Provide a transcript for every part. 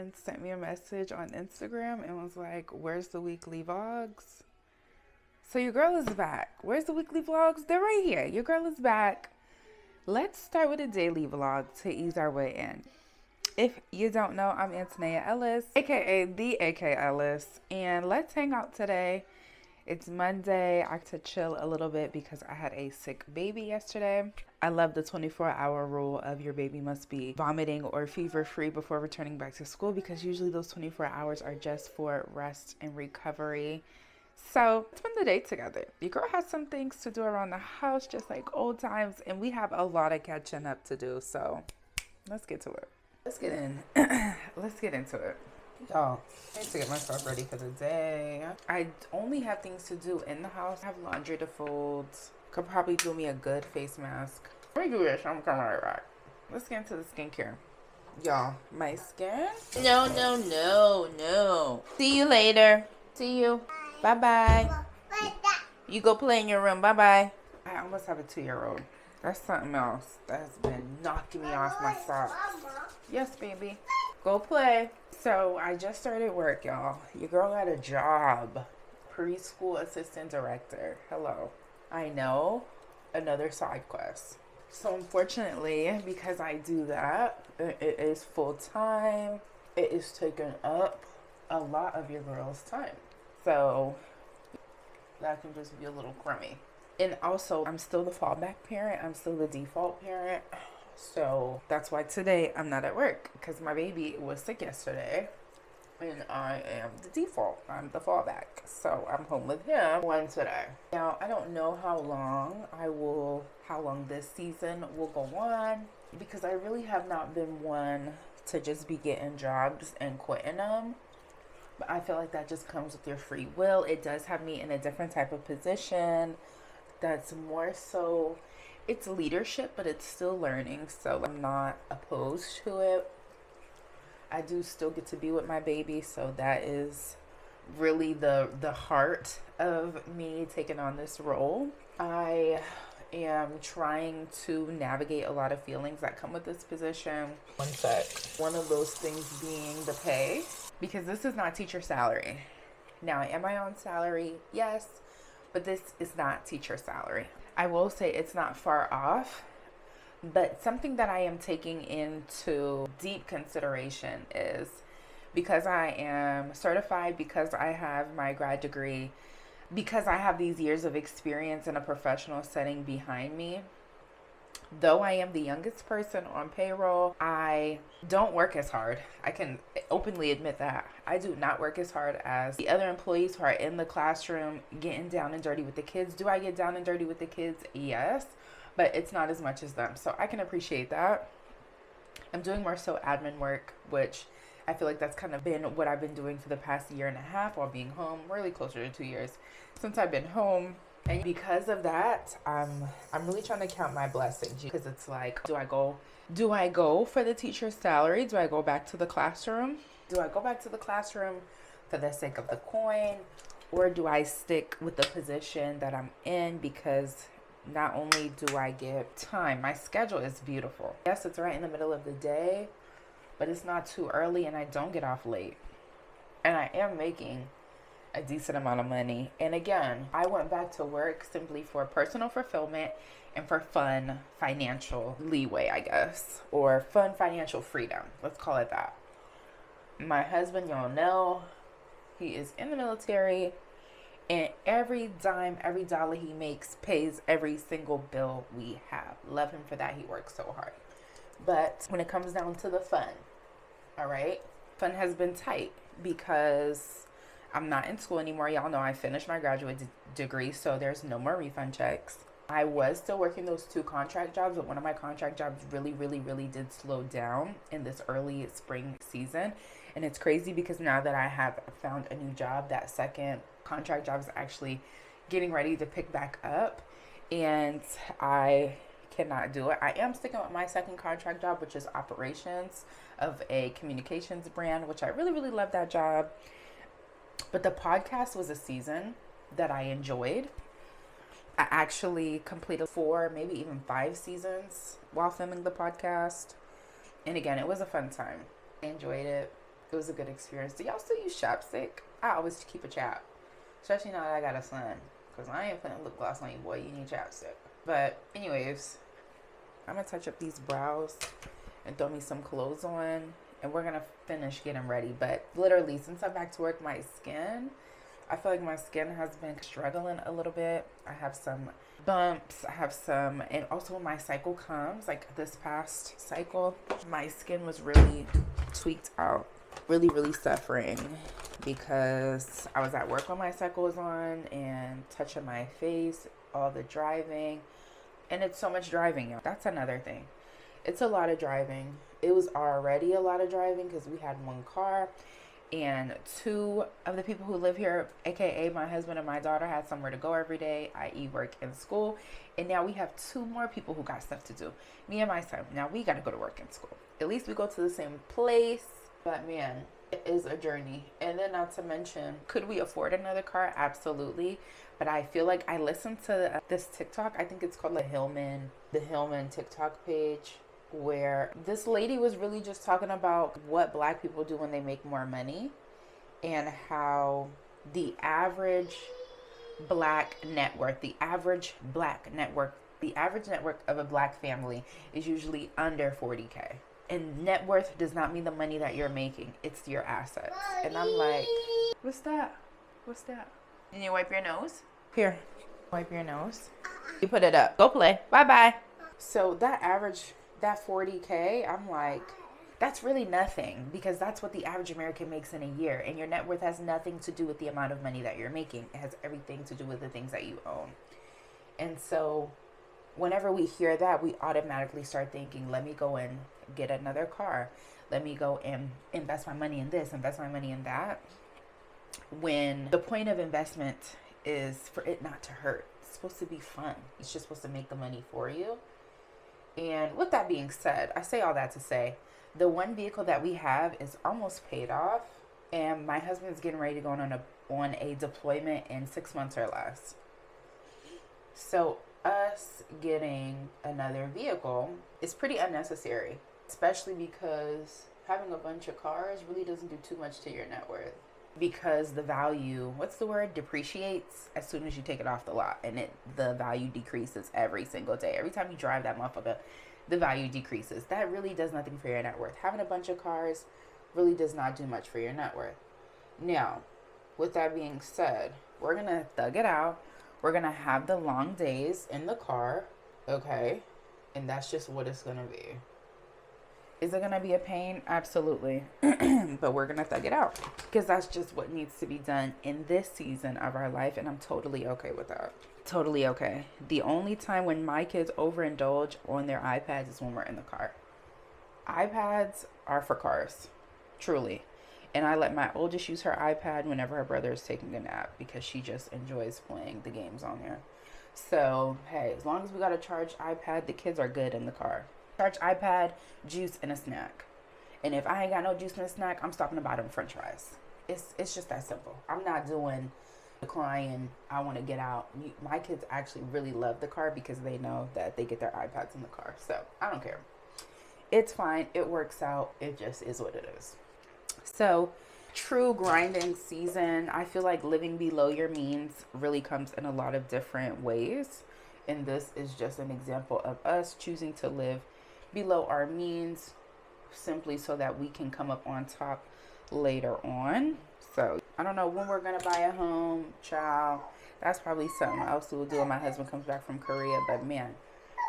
someone sent me a message on Instagram and was like, where's the weekly vlogs? So your girl is back. Where's the weekly vlogs? They're right here. Your girl is back. Let's start with a daily vlog to ease our way in. If you don't know, I'm Antonia Ellis, aka the AK Ellis, and let's hang out today. It's Monday. I had to chill a little bit because I had a sick baby yesterday. I love the 24-hour rule of your baby must be vomiting or fever-free before returning back to school, because usually those 24 hours are just for rest and recovery. So let's spend the day together. Your girl has some things to do around the house, just like old times, and we have a lot of catching up to do. So let's get to it. Let's get into it. Y'all, I need to get myself ready for the day. I only have things to do in the house. I have laundry to fold. Could probably do me a good face mask. Let me do this. I'm coming right back. Let's get into the skincare. Y'all, my skin? No. See you later. See you. Bye-bye. You go play in your room. Bye-bye. I almost have a 2-year-old. That's something else that's been knocking me off my socks. Yes, baby. Go play. So I just started work, y'all. Your girl got a job. Preschool assistant director. Hello. I know. Another side quest. So unfortunately, because I do that, it is full time. It is taking up a lot of your girl's time. So that can just be a little crummy. And also, I'm still the fallback parent. I'm still the default parent. So that's why today I'm not at work, because my baby was sick yesterday and I am the default. I'm the fallback. So I'm home with him one today. Now, I don't know how long this season will go on, because I really have not been one to just be getting jobs and quitting them. But I feel like that just comes with your free will. It does have me in a different type of position that's more so, it's leadership, but it's still learning. So I'm not opposed to it. I do still get to be with my baby. So that is really the heart of me taking on this role. I am trying to navigate a lot of feelings that come with this position. One sec. One of those things being the pay, because this is not teacher salary. Now, am I on salary? Yes, but this is not teacher salary. I will say it's not far off, but something that I am taking into deep consideration is, because I am certified, because I have my grad degree, because I have these years of experience in a professional setting behind me, though I am the youngest person on payroll, I don't work as hard. I can openly admit that. I do not work as hard as the other employees who are in the classroom getting down and dirty with the kids. Do I get down and dirty with the kids? Yes, but it's not as much as them. So I can appreciate that. I'm doing more so admin work, which I feel like that's kind of been what I've been doing for the past 1.5 years while being home, really closer to 2 years since I've been home. And because of that, I'm really trying to count my blessings, because it's like, do I go for the teacher's salary? Do I go back to the classroom? Do I go back to the classroom for the sake of the coin? Or do I stick with the position that I'm in, because not only do I get time, my schedule is beautiful. Yes, it's right in the middle of the day, but it's not too early and I don't get off late. And I am making a decent amount of money. And again, I went back to work simply for personal fulfillment and for fun financial leeway, I guess, or fun financial freedom. Let's call it that. My husband, y'all know, he is in the military, and every dime, every dollar he makes pays every single bill we have. Love him for that. He works so hard. But when it comes down to the fun, all right, fun has been tight because I'm not in school anymore. Y'all know I finished my graduate degree, so there's no more refund checks. I was still working those 2 contract jobs, but one of my contract jobs really did slow down in this early spring season. And it's crazy because now that I have found a new job, that second contract job is actually getting ready to pick back up, and I cannot do it. I am sticking with my second contract job, which is operations of a communications brand, which I really love that job. But the podcast was a season that I enjoyed. I actually completed 4, maybe even 5 seasons while filming the podcast. And again, it was a fun time. I enjoyed it. It was a good experience. Do y'all still use chapstick? I always keep a chap, especially now that I got a son, because I ain't putting lip gloss on you, boy. You need chapstick. But anyways, I'm gonna touch up these brows and throw me some clothes on, and we're gonna finish getting ready. But literally, since I'm back to work, my skin, I feel like my skin has been struggling a little bit. I have some bumps, I have some, and also when my cycle comes, like this past cycle, my skin was really tweaked out, really suffering, because I was at work when my cycle was on and touching my face, all the driving, and it's so much driving, y'all. That's another thing. It's a lot of driving. It was already a lot of driving because we had one car, and two of the people who live here, aka my husband and my daughter, had somewhere to go every day, i.e. work and school. And now we have two more people who got stuff to do. Me and my son. Now we got to go to work and school. At least we go to the same place. But man, it is a journey. And then not to mention, could we afford another car? Absolutely. But I feel like I listened to this TikTok. I think it's called the Hillman TikTok page, where this lady was really just talking about what Black people do when they make more money, and how the average Black net worth of a Black family is usually under 40K. And net worth does not mean the money that you're making. It's your assets. And I'm like, what's that? And you wipe your nose? Here, wipe your nose. You put it up. Go play. Bye-bye. So that 40K, I'm like, that's really nothing, because that's what the average American makes in a year. And your net worth has nothing to do with the amount of money that you're making. It has everything to do with the things that you own. And so whenever we hear that, we automatically start thinking, let me go and get another car. Let me go and invest my money in this, invest my money in that. When the point of investment is for it not to hurt. It's supposed to be fun. It's just supposed to make the money for you. And with that being said, I say all that to say, the one vehicle that we have is almost paid off, and my husband's getting ready to go on a deployment in 6 months or less. So us getting another vehicle is pretty unnecessary, especially because having a bunch of cars really doesn't do too much to your net worth, because the value, depreciates as soon as you take it off the lot, and the value decreases every single day. Every time you drive that motherfucker, the value decreases. That really does nothing for your net worth. Having a bunch of cars really does not do much for your net worth. Now, with that being said, we're gonna thug it out. We're gonna have the long days in the car, okay? And that's just what it's gonna be. Is it gonna be a pain? Absolutely. But we're gonna thug it out, because that's just what needs to be done in this season of our life, and I'm totally okay with that. Totally okay. The only time when my kids overindulge on their iPads is when we're in the car. iPads are for cars, truly. And I let my oldest use her iPad whenever her brother is taking a nap, because she just enjoys playing the games on there. So, hey, as long as we got a charged iPad, the kids are good in the car. Charged iPad, juice, and a snack. And if I ain't got no juice and a snack, I'm stopping to buy them French fries. It's just that simple. I'm not doing the crying, I want to get out. My kids actually really love the car because they know that they get their iPads in the car. So, I don't care. It's fine. It works out. It just is what it is. So, true grinding season, I feel like living below your means really comes in a lot of different ways. And this is just an example of us choosing to live below our means, simply so that we can come up on top later on. So, I don't know when we're going to buy a home, child. That's probably something else we'll do when my husband comes back from Korea. But man,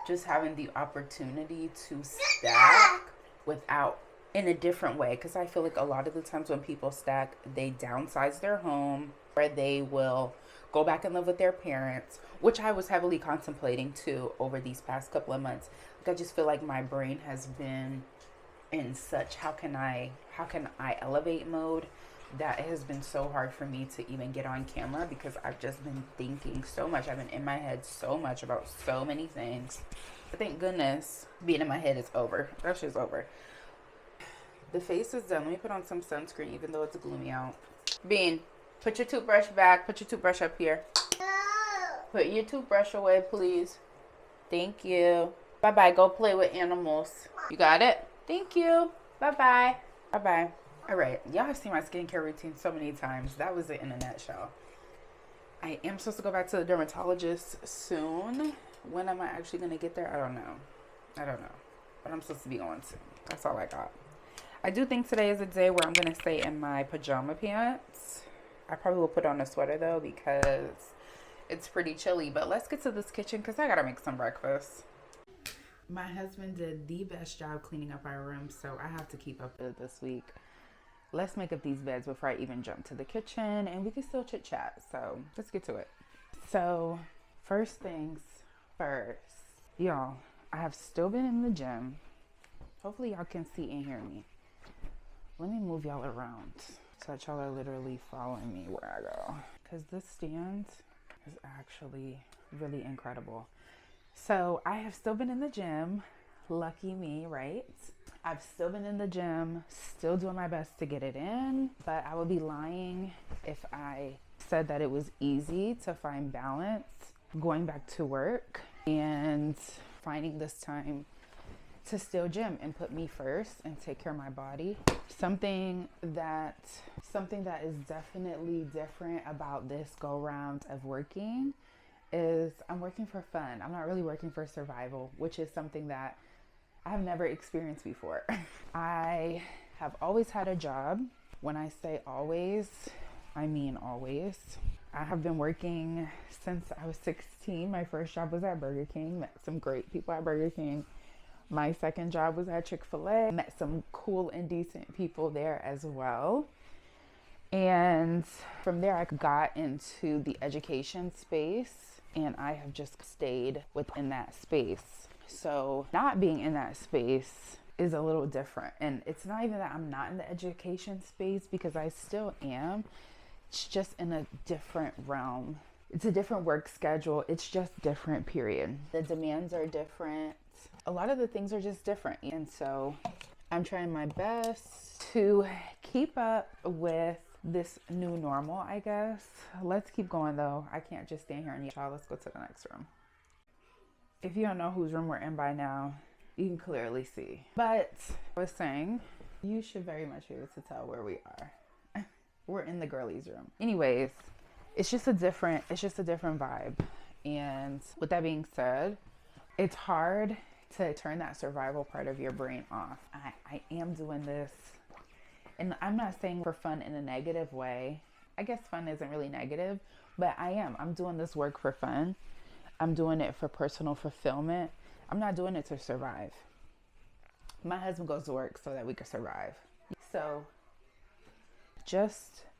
just having the opportunity to stack without, in a different way, because I feel like a lot of the times when people stack, they downsize their home, or they will go back and live with their parents, which I was heavily contemplating too over these past couple of months. Like, I just feel like my brain has been in such how can I elevate mode, that it has been so hard for me to even get on camera, because I've just been thinking so much. I've been in my head so much about so many things. But thank goodness being in my head is over. That shit's over. The face is done. Let me put on some sunscreen, even though it's gloomy out. Bean, put your toothbrush back. Put your toothbrush up here. Put your toothbrush away, please. Thank you. Bye-bye. Go play with animals. You got it? Thank you. Bye-bye. Bye-bye. All right, y'all have seen my skincare routine so many times. That was it in a nutshell. I am supposed to go back to the dermatologist soon. When am I actually going to get there? I don't know. But I'm supposed to be going soon. That's all I got. I do think today is a day where I'm going to stay in my pajama pants. I probably will put on a sweater though because it's pretty chilly. But let's get to this kitchen because I got to make some breakfast. My husband did the best job cleaning up our room, so I have to keep up with it this week. Let's make up these beds before I even jump to the kitchen, and we can still chit chat. So let's get to it. So first things first, y'all, I have still been in the gym. Hopefully y'all can see and hear me. Let me move y'all around so that y'all are literally following me where I go. Because this stand is actually really incredible. So I have still been in the gym. Lucky me, right? I've still been in the gym, still doing my best to get it in, but I would be lying if I said that it was easy to find balance going back to work and finding this time to still gym and put me first and take care of my body. Something that is definitely different about this go round of working is I'm working for fun. I'm not really working for survival, which is something that I've never experienced before. I have always had a job. When I say always, I mean always. I have been working since I was 16. My first job was at Burger King. Met some great people at Burger King. My second job was at Chick-fil-A. Met some cool and decent people there as well. And from there, I got into the education space, and I have just stayed within that space. So not being in that space is a little different. And it's not even that I'm not in the education space, because I still am. It's just in a different realm. It's a different work schedule. It's just different, period. The demands are different. A lot of the things are just different. And so I'm trying my best to keep up with this new normal, I guess. Let's keep going though. I can't just stand here and y'all. Let's go to the next room. If you don't know whose room we're in by now, you can clearly see. But I was saying, you should very much be able to tell where we are. We're in the girlies room. Anyways, it's just a different vibe. And with that being said, it's hard to turn that survival part of your brain off. I am doing this, and I'm not saying for fun in a negative way. I guess fun isn't really negative, but I'm doing this work for fun. I'm doing it for personal fulfillment. I'm not doing it to survive. My husband goes to work so that we can survive. So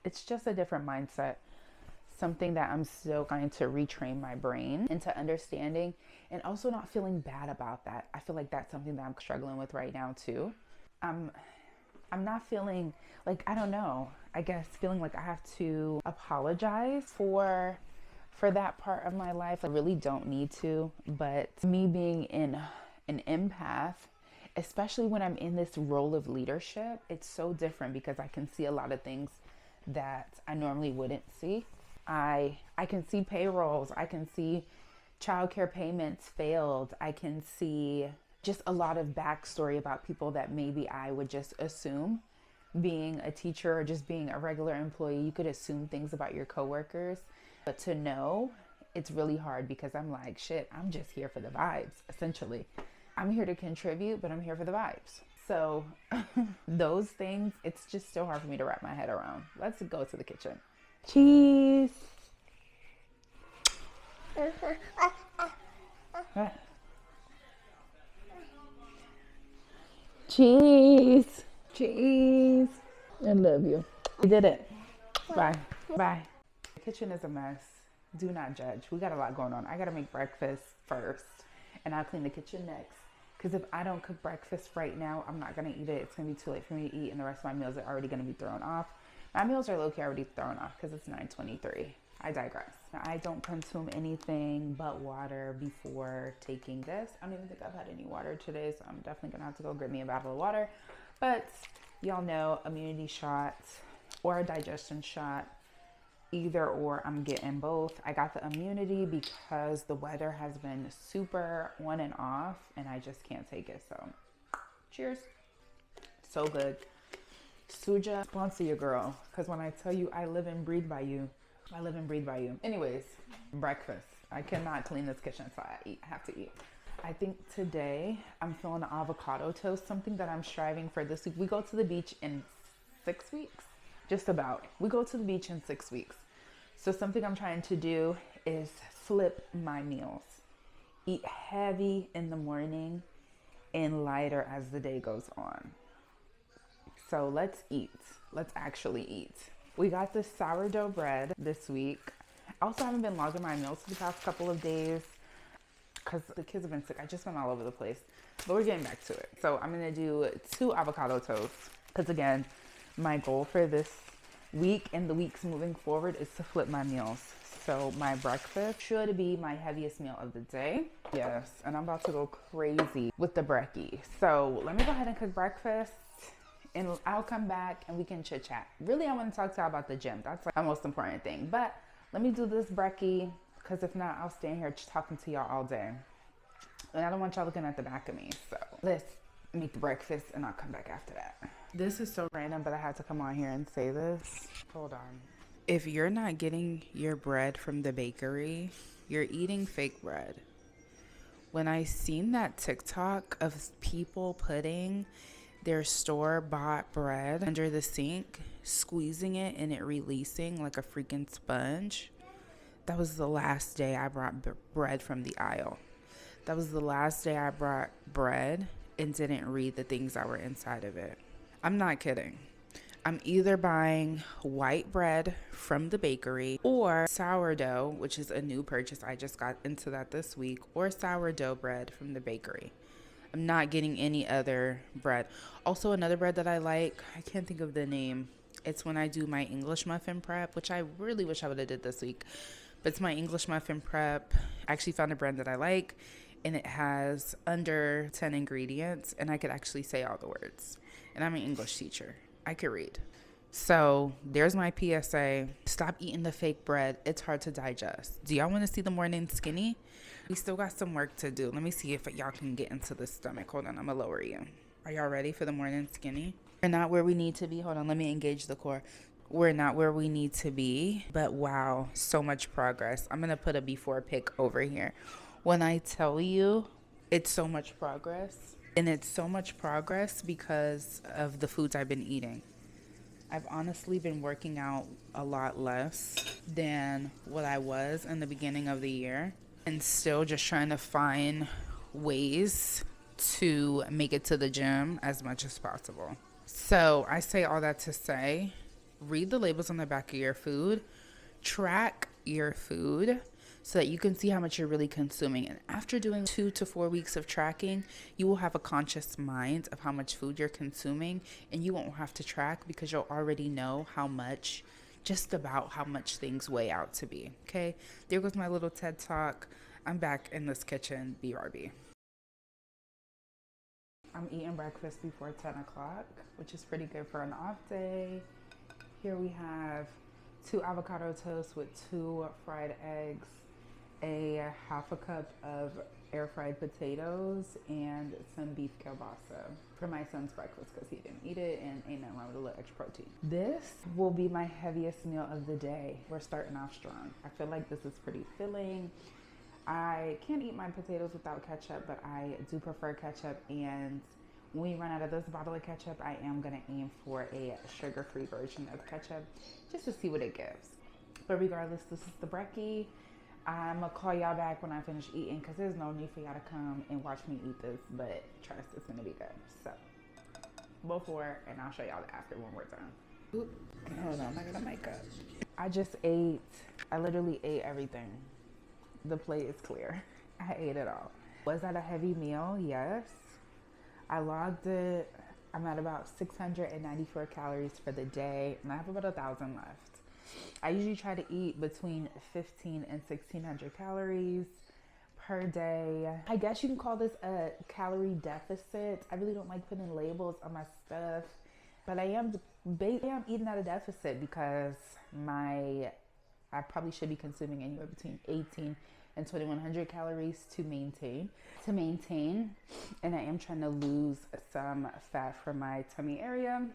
it's just a different mindset. Something that I'm still trying to retrain my brain into understanding, and also not feeling bad about that. I feel like that's something that I'm struggling with right now too. I'm not feeling like, I don't know, I guess feeling like I have to apologize for that part of my life. I really don't need to, but me being in an empath, especially when I'm in this role of leadership, it's so different because I can see a lot of things that I normally wouldn't see. I can see payrolls. I can see childcare payments failed. I can see just a lot of backstory about people that maybe I would just assume. Being a teacher or just being a regular employee, you could assume things about your coworkers. But to know, it's really hard because I'm like, shit, I'm just here for the vibes, essentially. I'm here to contribute, but I'm here for the vibes. So those things, it's just so hard for me to wrap my head around. Let's go to the kitchen. Cheese. Cheese. Cheese. I love you. We did it. Bye. Bye. The kitchen is a mess. Do not judge. We got a lot going on. I got to make breakfast first, and I'll clean the kitchen next. Because if I don't cook breakfast right now, I'm not going to eat it. It's going to be too late for me to eat, and the rest of my meals are already going to be thrown off. My meals are low-key already thrown off because it's 9:23. I digress. Now, I don't consume anything but water before taking this. I don't even think I've had any water today, so I'm definitely going to have to go get me a bottle of water. But y'all know, immunity shots or a digestion shot, either or, I'm getting both. I got the immunity because the weather has been super on and off, and I just can't take it. So cheers. So good. Suja, sponsor your girl. Because when I tell you I live and breathe by you, I live and breathe by you. Anyways, breakfast. I cannot clean this kitchen, so I have to eat. I think today I'm feeling avocado toast, something that I'm striving for this week. We go to the beach in 6 weeks, just about. We go to the beach in 6 weeks. So something I'm trying to do is flip my meals. Eat heavy in the morning and lighter as the day goes on. So let's eat. Let's actually eat. We got this sourdough bread this week. I also haven't been logging my meals for the past couple of days because the kids have been sick. I just went all over the place, but we're getting back to it. So I'm gonna do 2 avocado toasts because again, my goal for this week and the weeks moving forward is to flip my meals. So my breakfast should be my heaviest meal of the day. Yes, and I'm about to go crazy with the brekkie. So let me go ahead and cook breakfast and I'll come back and we can chit chat. Really, I want to talk to y'all about the gym. That's like the most important thing. But let me do this brekkie because if not, I'll stand here talking to y'all all day. And I don't want y'all looking at the back of me. So let's make the breakfast and I'll come back after that. This is so random, but I had to come on here and say this. Hold on. If you're not getting your bread from the bakery, you're eating fake bread. When I seen that TikTok of people putting their store-bought bread under the sink, squeezing it and it releasing like a freaking sponge, that was the last day I brought bread from the aisle. That was the last day I brought bread and didn't read the things that were inside of it. I'm not kidding. I'm either buying white bread from the bakery or sourdough, which is a new purchase. I just got into that this week, or sourdough bread from the bakery. I'm not getting any other bread. Also, another bread that I like, I can't think of the name. It's when I do my English muffin prep, which I really wish I would have did this week. But it's my English muffin prep. I actually found a brand that I like, and it has under 10 ingredients, and I could actually say all the words. And I'm an English teacher. I could read. So there's my PSA. Stop eating the fake bread. It's hard to digest. Do y'all want to see the morning skinny? We still got some work to do. Let me see if y'all can get into the stomach. Hold on, I'm gonna lower you. Are y'all ready for the morning skinny? We're not where we need to be. Hold on, let me engage the core. We're not where we need to be, but wow, so much progress. I'm gonna put a before pic over here. When I tell you it's so much progress, and it's so much progress because of the foods I've been eating. I've honestly been working out a lot less than what I was in the beginning of the year, and still just trying to find ways to make it to the gym as much as possible. So I say all that to say, read the labels on the back of your food, track your food so that you can see how much you're really consuming. And after doing 2 to 4 weeks of tracking, you will have a conscious mind of how much food you're consuming, and you won't have to track because you'll already know how much, just about how much things weigh out to be. Okay, there goes my little TED Talk. I'm back in this kitchen, BRB. I'm eating breakfast before 10 o'clock, which is pretty good for an off day. Here we have 2 avocado toasts with 2 fried eggs, a half a cup of air fried potatoes, and some beef kielbasa for my son's breakfast because he didn't eat it and ain't nothing wrong with a little extra protein. This will be my heaviest meal of the day. We're starting off strong. I feel like this is pretty filling. I can't eat my potatoes without ketchup, but I do prefer ketchup, and when we run out of this bottle of ketchup, I am going to aim for a sugar-free version of ketchup just to see what it gives. But regardless, this is the brekkie. I'm going to call y'all back when I finish eating because there's no need for y'all to come and watch me eat this, but trust, it's going to be good. So, before, and I'll show y'all the after when we're done. Oop, hold on, I got the mic up. I just ate, I literally ate everything. The plate is clear. I ate it all. Was that a heavy meal? Yes. I logged it. I'm at about 694 calories for the day, and I have about 1,000 left. I usually try to eat between 15 and 1,600 calories per day. I guess you can call this a calorie deficit. I really don't like putting labels on my stuff, but I am eating at a deficit because I probably should be consuming anywhere between 18 and 2,100 calories to maintain. And I am trying to lose some fat from my tummy area.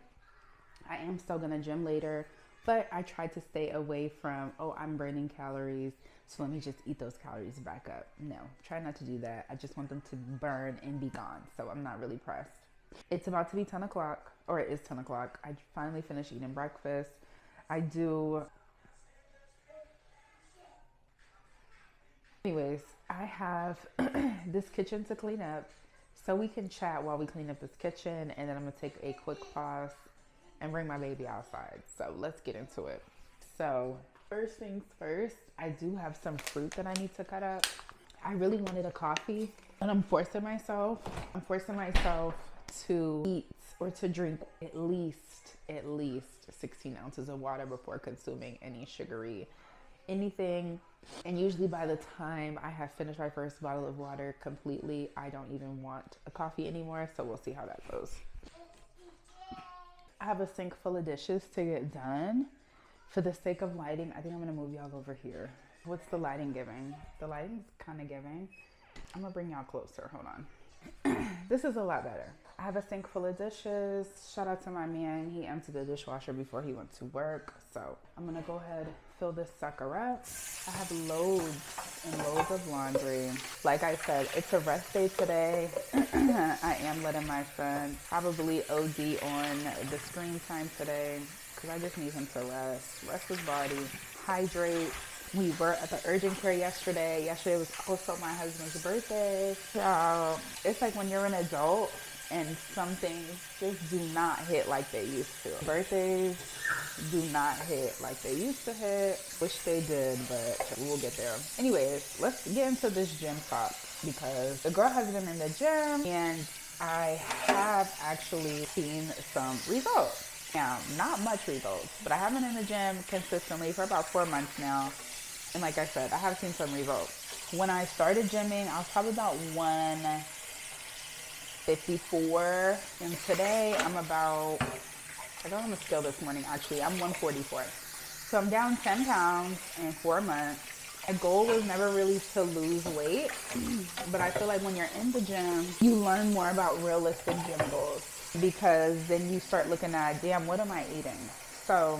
I am still gonna gym later, but I try to stay away from, oh, I'm burning calories, so let me just eat those calories back up. No, try not to do that. I just want them to burn and be gone, so I'm not really pressed. It's about to be 10 o'clock, or it is 10 o'clock. I finally finished eating breakfast. Anyways, I have this kitchen to clean up, so we can chat while we clean up this kitchen, and then I'm gonna take a quick pause and bring my baby outside. So let's get into it. So first things first, I do have some fruit that I need to cut up. I really wanted a coffee, and I'm forcing myself to eat or to drink at least 16 ounces of water before consuming any sugary anything. And usually by the time I have finished my first bottle of water completely, I don't even want a coffee anymore. So we'll see how that goes. I have a sink full of dishes to get done. For the sake of lighting, I think I'm gonna move y'all over here. What's the lighting giving? The lighting's kind of giving. I'm gonna bring y'all closer, hold on. This is a lot better. I have a sink full of dishes. Shout out to my man. He emptied the dishwasher before he went to work. So I'm gonna go ahead, fill this sucker up. I have loads and loads of laundry. Like I said, it's a rest day today. I am letting my son probably OD on the screen time today because I just need him to rest his body, hydrate. We were at the urgent care yesterday. Yesterday was also my husband's birthday. So it's like when you're an adult and some things just do not hit like they used to. Birthdays do not hit like they used to hit. Wish they did, but we'll get there. Anyways, let's get into this gym talk because the girl has been in the gym and I have actually seen some results. Now, not much results, but I have been in the gym consistently for about 4 months now. And like I said, I have seen some results. When I started gymming, I was probably about 154. And today I'm about, I got on the scale this morning actually, I'm 144. So I'm down 10 pounds in 4 months. My goal was never really to lose weight, but I feel like when you're in the gym, you learn more about realistic gym goals because then you start looking at, damn, what am I eating? So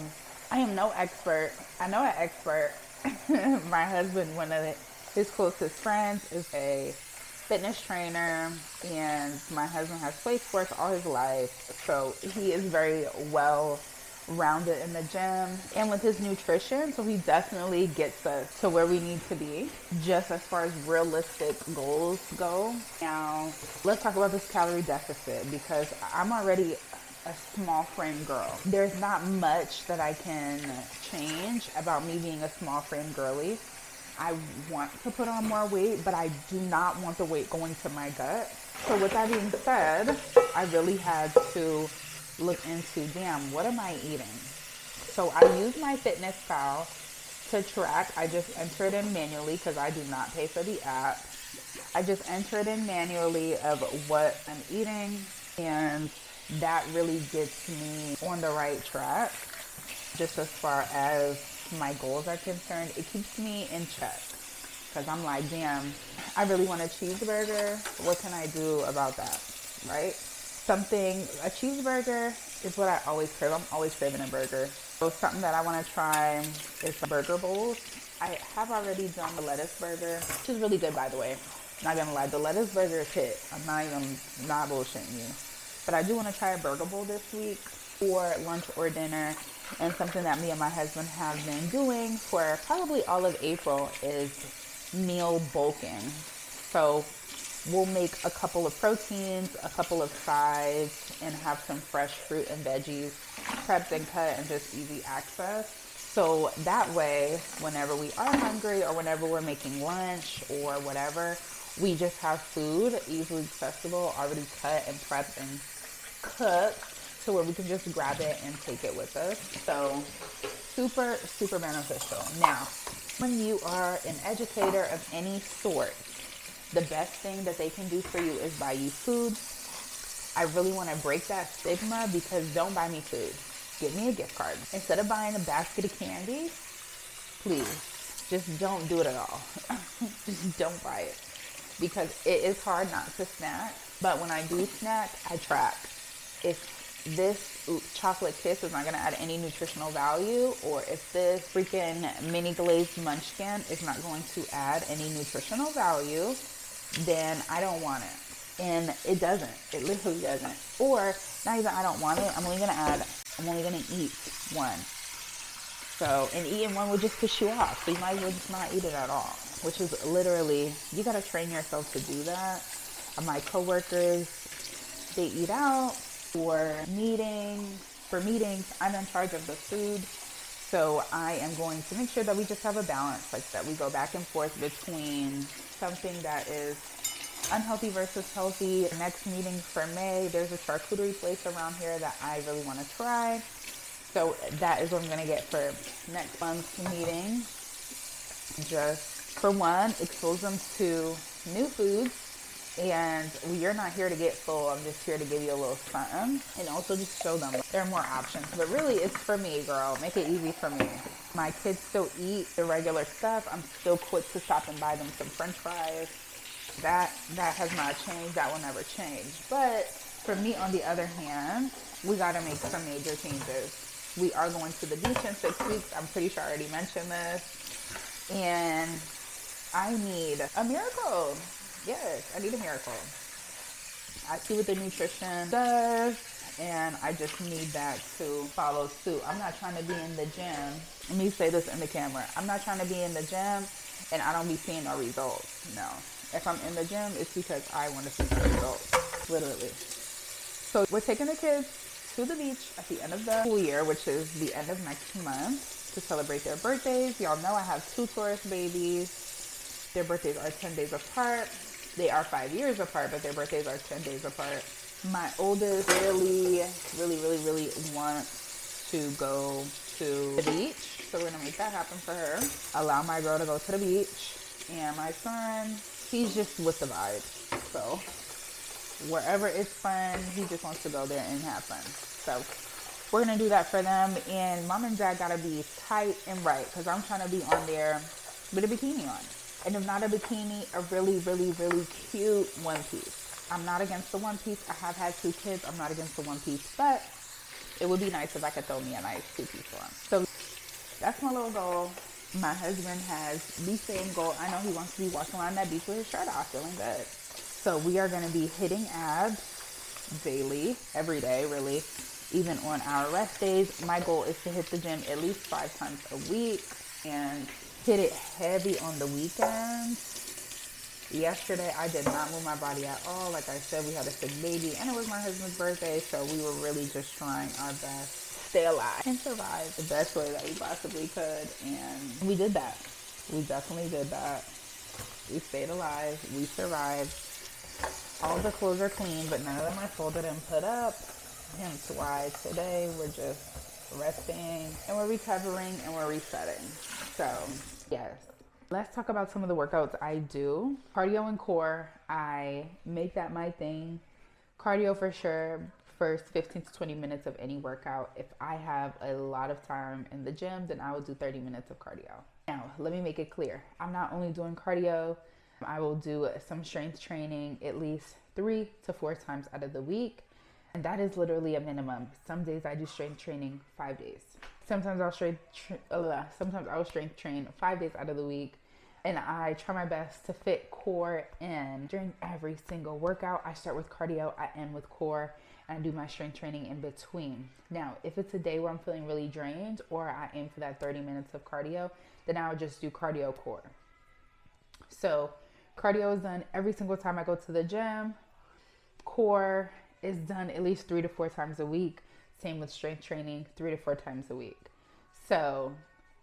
I am no expert. I know an expert. My husband, one of his closest friends, is a fitness trainer, and my husband has played sports all his life, so he is very well rounded in the gym and with his nutrition, so he definitely gets us to where we need to be just as far as realistic goals go. Now let's talk about this calorie deficit because I'm already a small frame girl. There's not much that I can change about me being a small frame girly. I want to put on more weight, but I do not want the weight going to my gut. So with that being said, I really had to look into, damn, what am I eating? So I use my FitnessPal to track. I just enter it in manually because I do not pay for the app. I just enter it in manually of what I'm eating, and that really gets me on the right track just as far as my goals are concerned. It keeps me in check because I'm like, damn, I really want a cheeseburger. What can I do about that, right? A cheeseburger is what I always crave. I'm always craving a burger. So something that I want to try is the burger bowls. I have already done the lettuce burger, which is really good, by the way. Not gonna lie, the lettuce burger is hit. I'm not bullshitting you. But I do want to try a burger bowl this week for lunch or dinner. And something that me and my husband have been doing for probably all of April is meal bulking. So we'll make a couple of proteins, a couple of sides, and have some fresh fruit and veggies prepped and cut and just easy access. So that way, whenever we are hungry or whenever we're making lunch or whatever, we just have food easily accessible, already cut and prepped and cooked to where we can just grab it and take it with us. So super, super beneficial. Now, when you are an educator of any sort, the best thing that they can do for you is buy you food. I really want to break that stigma because don't buy me food. Get me a gift card. Instead of buying a basket of candy, please, just don't do it at all. Just don't buy it. Because it is hard not to snack. But when I do snack, I track. If this chocolate kiss is not going to add any nutritional value, or if this freaking mini glazed munchkin is not going to add any nutritional value, then I don't want it. And it doesn't. It literally doesn't. Or not even I don't want it. I'm only going to eat one. So, and eating one would just piss you off. So you might as well just not eat it at all. Which is literally, you got to train yourself to do that. My coworkers, they eat out for meetings. I'm in charge of the food. So I am going to make sure that we just have a balance, like that we go back and forth between something that is unhealthy versus healthy. Next meeting for May, there's a charcuterie place around here that I really want to try. So that is what I'm going to get for next month's meeting. Just for one, expose them to new foods. And you're not here to get full. I'm just here to give you a little something. And also just show them there are more options. But really, it's for me, girl. Make it easy for me. My kids still eat the regular stuff. I'm still quick to stop and buy them some French fries. That has not changed. That will never change. But for me, on the other hand, we got to make some major changes. We are going to the beach in 6 weeks. I'm pretty sure I already mentioned this. And I need a miracle. Yes, I need a miracle. I see what the nutrition does, and I just need that to follow suit. I'm not trying to be in the gym. Let me say this in the camera. I'm not trying to be in the gym, and I don't be seeing no results. No. If I'm in the gym, it's because I want to see the results, literally. So we're taking the kids to the beach at the end of the school year, which is the end of next month, to celebrate their birthdays. Y'all know I have 2 Taurus babies. Their birthdays are 10 days apart. They are 5 years apart, but their birthdays are 10 days apart. My oldest really wants to go to the beach. So we're going to make that happen for her. Allow my girl to go to the beach. And my son, he's just with the vibe. So wherever it's fun, he just wants to go there and have fun. So we're going to do that for them. And mom and dad got to be tight and right, because I'm trying to be on there with a bikini on. And if not a bikini, a really cute one piece. I'm not against the one piece. I have had 2 kids. I'm not against the one piece. But it would be nice if I could throw me a nice 2-piece on. So that's my little goal. My husband has the same goal. I know he wants to be walking around that beach with his shirt off, feeling good. So we are going to be hitting abs daily, every day, really. Even on our rest days. My goal is to hit the gym at least 5 times a week. And hit it heavy on the weekends. Yesterday, I did not move my body at all. Like I said, we had a sick baby, and it was my husband's birthday, so we were really just trying our best to stay alive and survive the best way that we possibly could, and we did that. We definitely did that. We stayed alive. We survived. All the clothes are clean, but none of them are folded and put up, hence why today we're just resting, and we're recovering, and we're resetting. So yes, let's talk about some of the workouts I do. Cardio and core, I make that my thing. Cardio for sure, first 15 to 20 minutes of any workout. If I have a lot of time in the gym, then I will do 30 minutes of cardio. Now, let me make it clear. I'm not only doing cardio, I will do some strength training at least 3 to 4 times out of the week. And that is literally a minimum. Some days I do strength training 5 days. Sometimes I'll strength train 5 days out of the week. And I try my best to fit core in. During every single workout, I start with cardio, I end with core, and I do my strength training in between. Now, if it's a day where I'm feeling really drained, or I aim for that 30 minutes of cardio, then I would just do cardio core. So cardio is done every single time I go to the gym. Core is done at least 3 to 4 times a week. Same with strength training, 3 to 4 times a week. So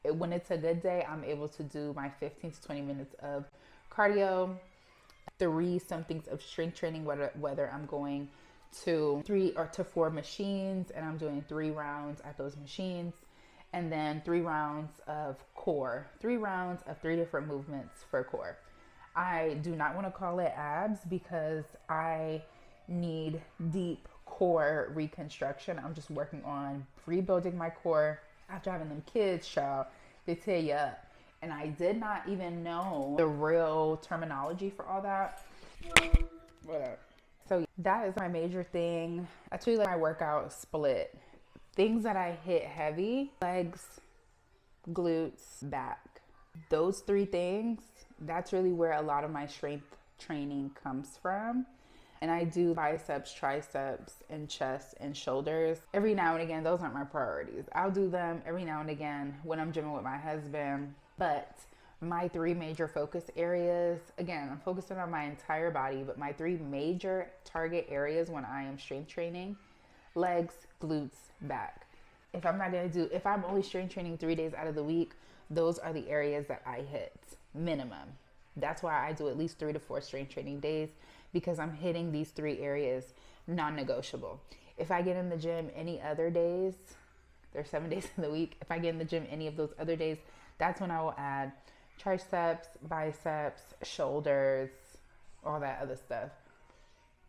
when it's a good day, I'm able to do my 15 to 20 minutes of cardio, 3 somethings of strength training, whether I'm going to 3 or to 4 machines and I'm doing 3 rounds at those machines, and then 3 rounds of core, 3 rounds of 3 different movements for core. I do not want to call it abs because I need deep core reconstruction. I'm just working on rebuilding my core. After having them kids, child, they tear you up. And I did not even know the real terminology for all that. What up? So that is my major thing. That's really like my workout split. Things that I hit heavy: legs, glutes, back. Those 3 things, that's really where a lot of my strength training comes from. And I do biceps, triceps, and chest and shoulders. Every now and again, those aren't my priorities. I'll do them every now and again when I'm gymming with my husband. But my 3 major focus areas, again, I'm focusing on my entire body, but my 3 major target areas when I am strength training: legs, glutes, back. If I'm only strength training 3 days out of the week, those are the areas that I hit minimum. That's why I do at least 3 to 4 strength training days, because I'm hitting these 3 areas non-negotiable. If I get in the gym any other days, there's 7 days in the week. If I get in the gym any of those other days, that's when I will add triceps, biceps, shoulders, all that other stuff.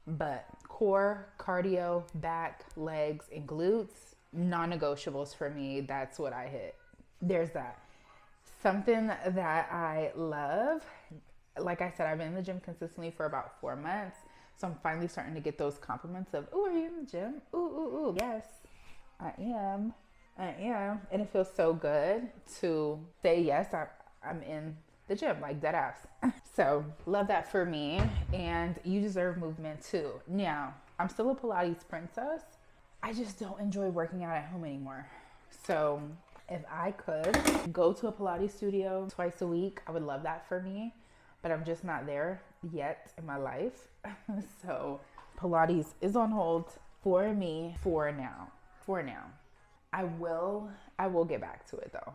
But core, cardio, back, legs, and glutes, non-negotiables for me. That's what I hit. There's that. Something that I love, like I said, I've been in the gym consistently for about 4 months. So I'm finally starting to get those compliments of, "Ooh, are you in the gym? Ooh. Yes, I am. And it feels so good to say, yes, I'm in the gym, like dead ass. So love that for me. And you deserve movement too. Now, I'm still a Pilates princess. I just don't enjoy working out at home anymore. So if I could go to a Pilates studio twice a week, I would love that for me. But I'm just not there yet in my life. So Pilates is on hold for me for now. I will get back to it though.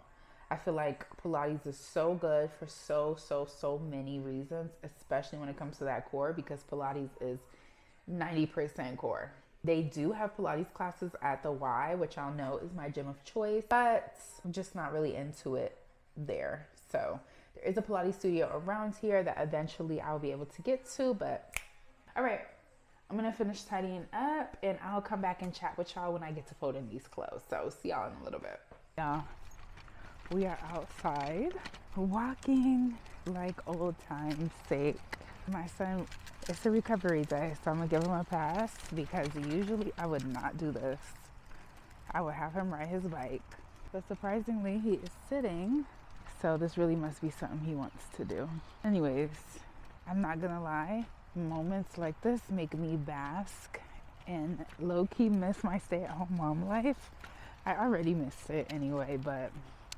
I feel like Pilates is so good for so many reasons, especially when it comes to that core, because Pilates is 90% core. They do have Pilates classes at the Y, which I'll know is my gym of choice, but I'm just not really into it there. So there is a Pilates studio around here that eventually I'll be able to get to, but all right, I'm gonna finish tidying up and I'll come back and chat with y'all when I get to folding these clothes. So see y'all in a little bit. Yeah, we are outside walking like old time's sake. My son, it's a recovery day, so I'm gonna give him a pass because usually I would not do this. I would have him ride his bike, but surprisingly he is sitting, so this really must be something he wants to do. Anyways, I'm not gonna lie, moments like this make me bask and low-key miss my stay-at-home mom life. I already missed it anyway, but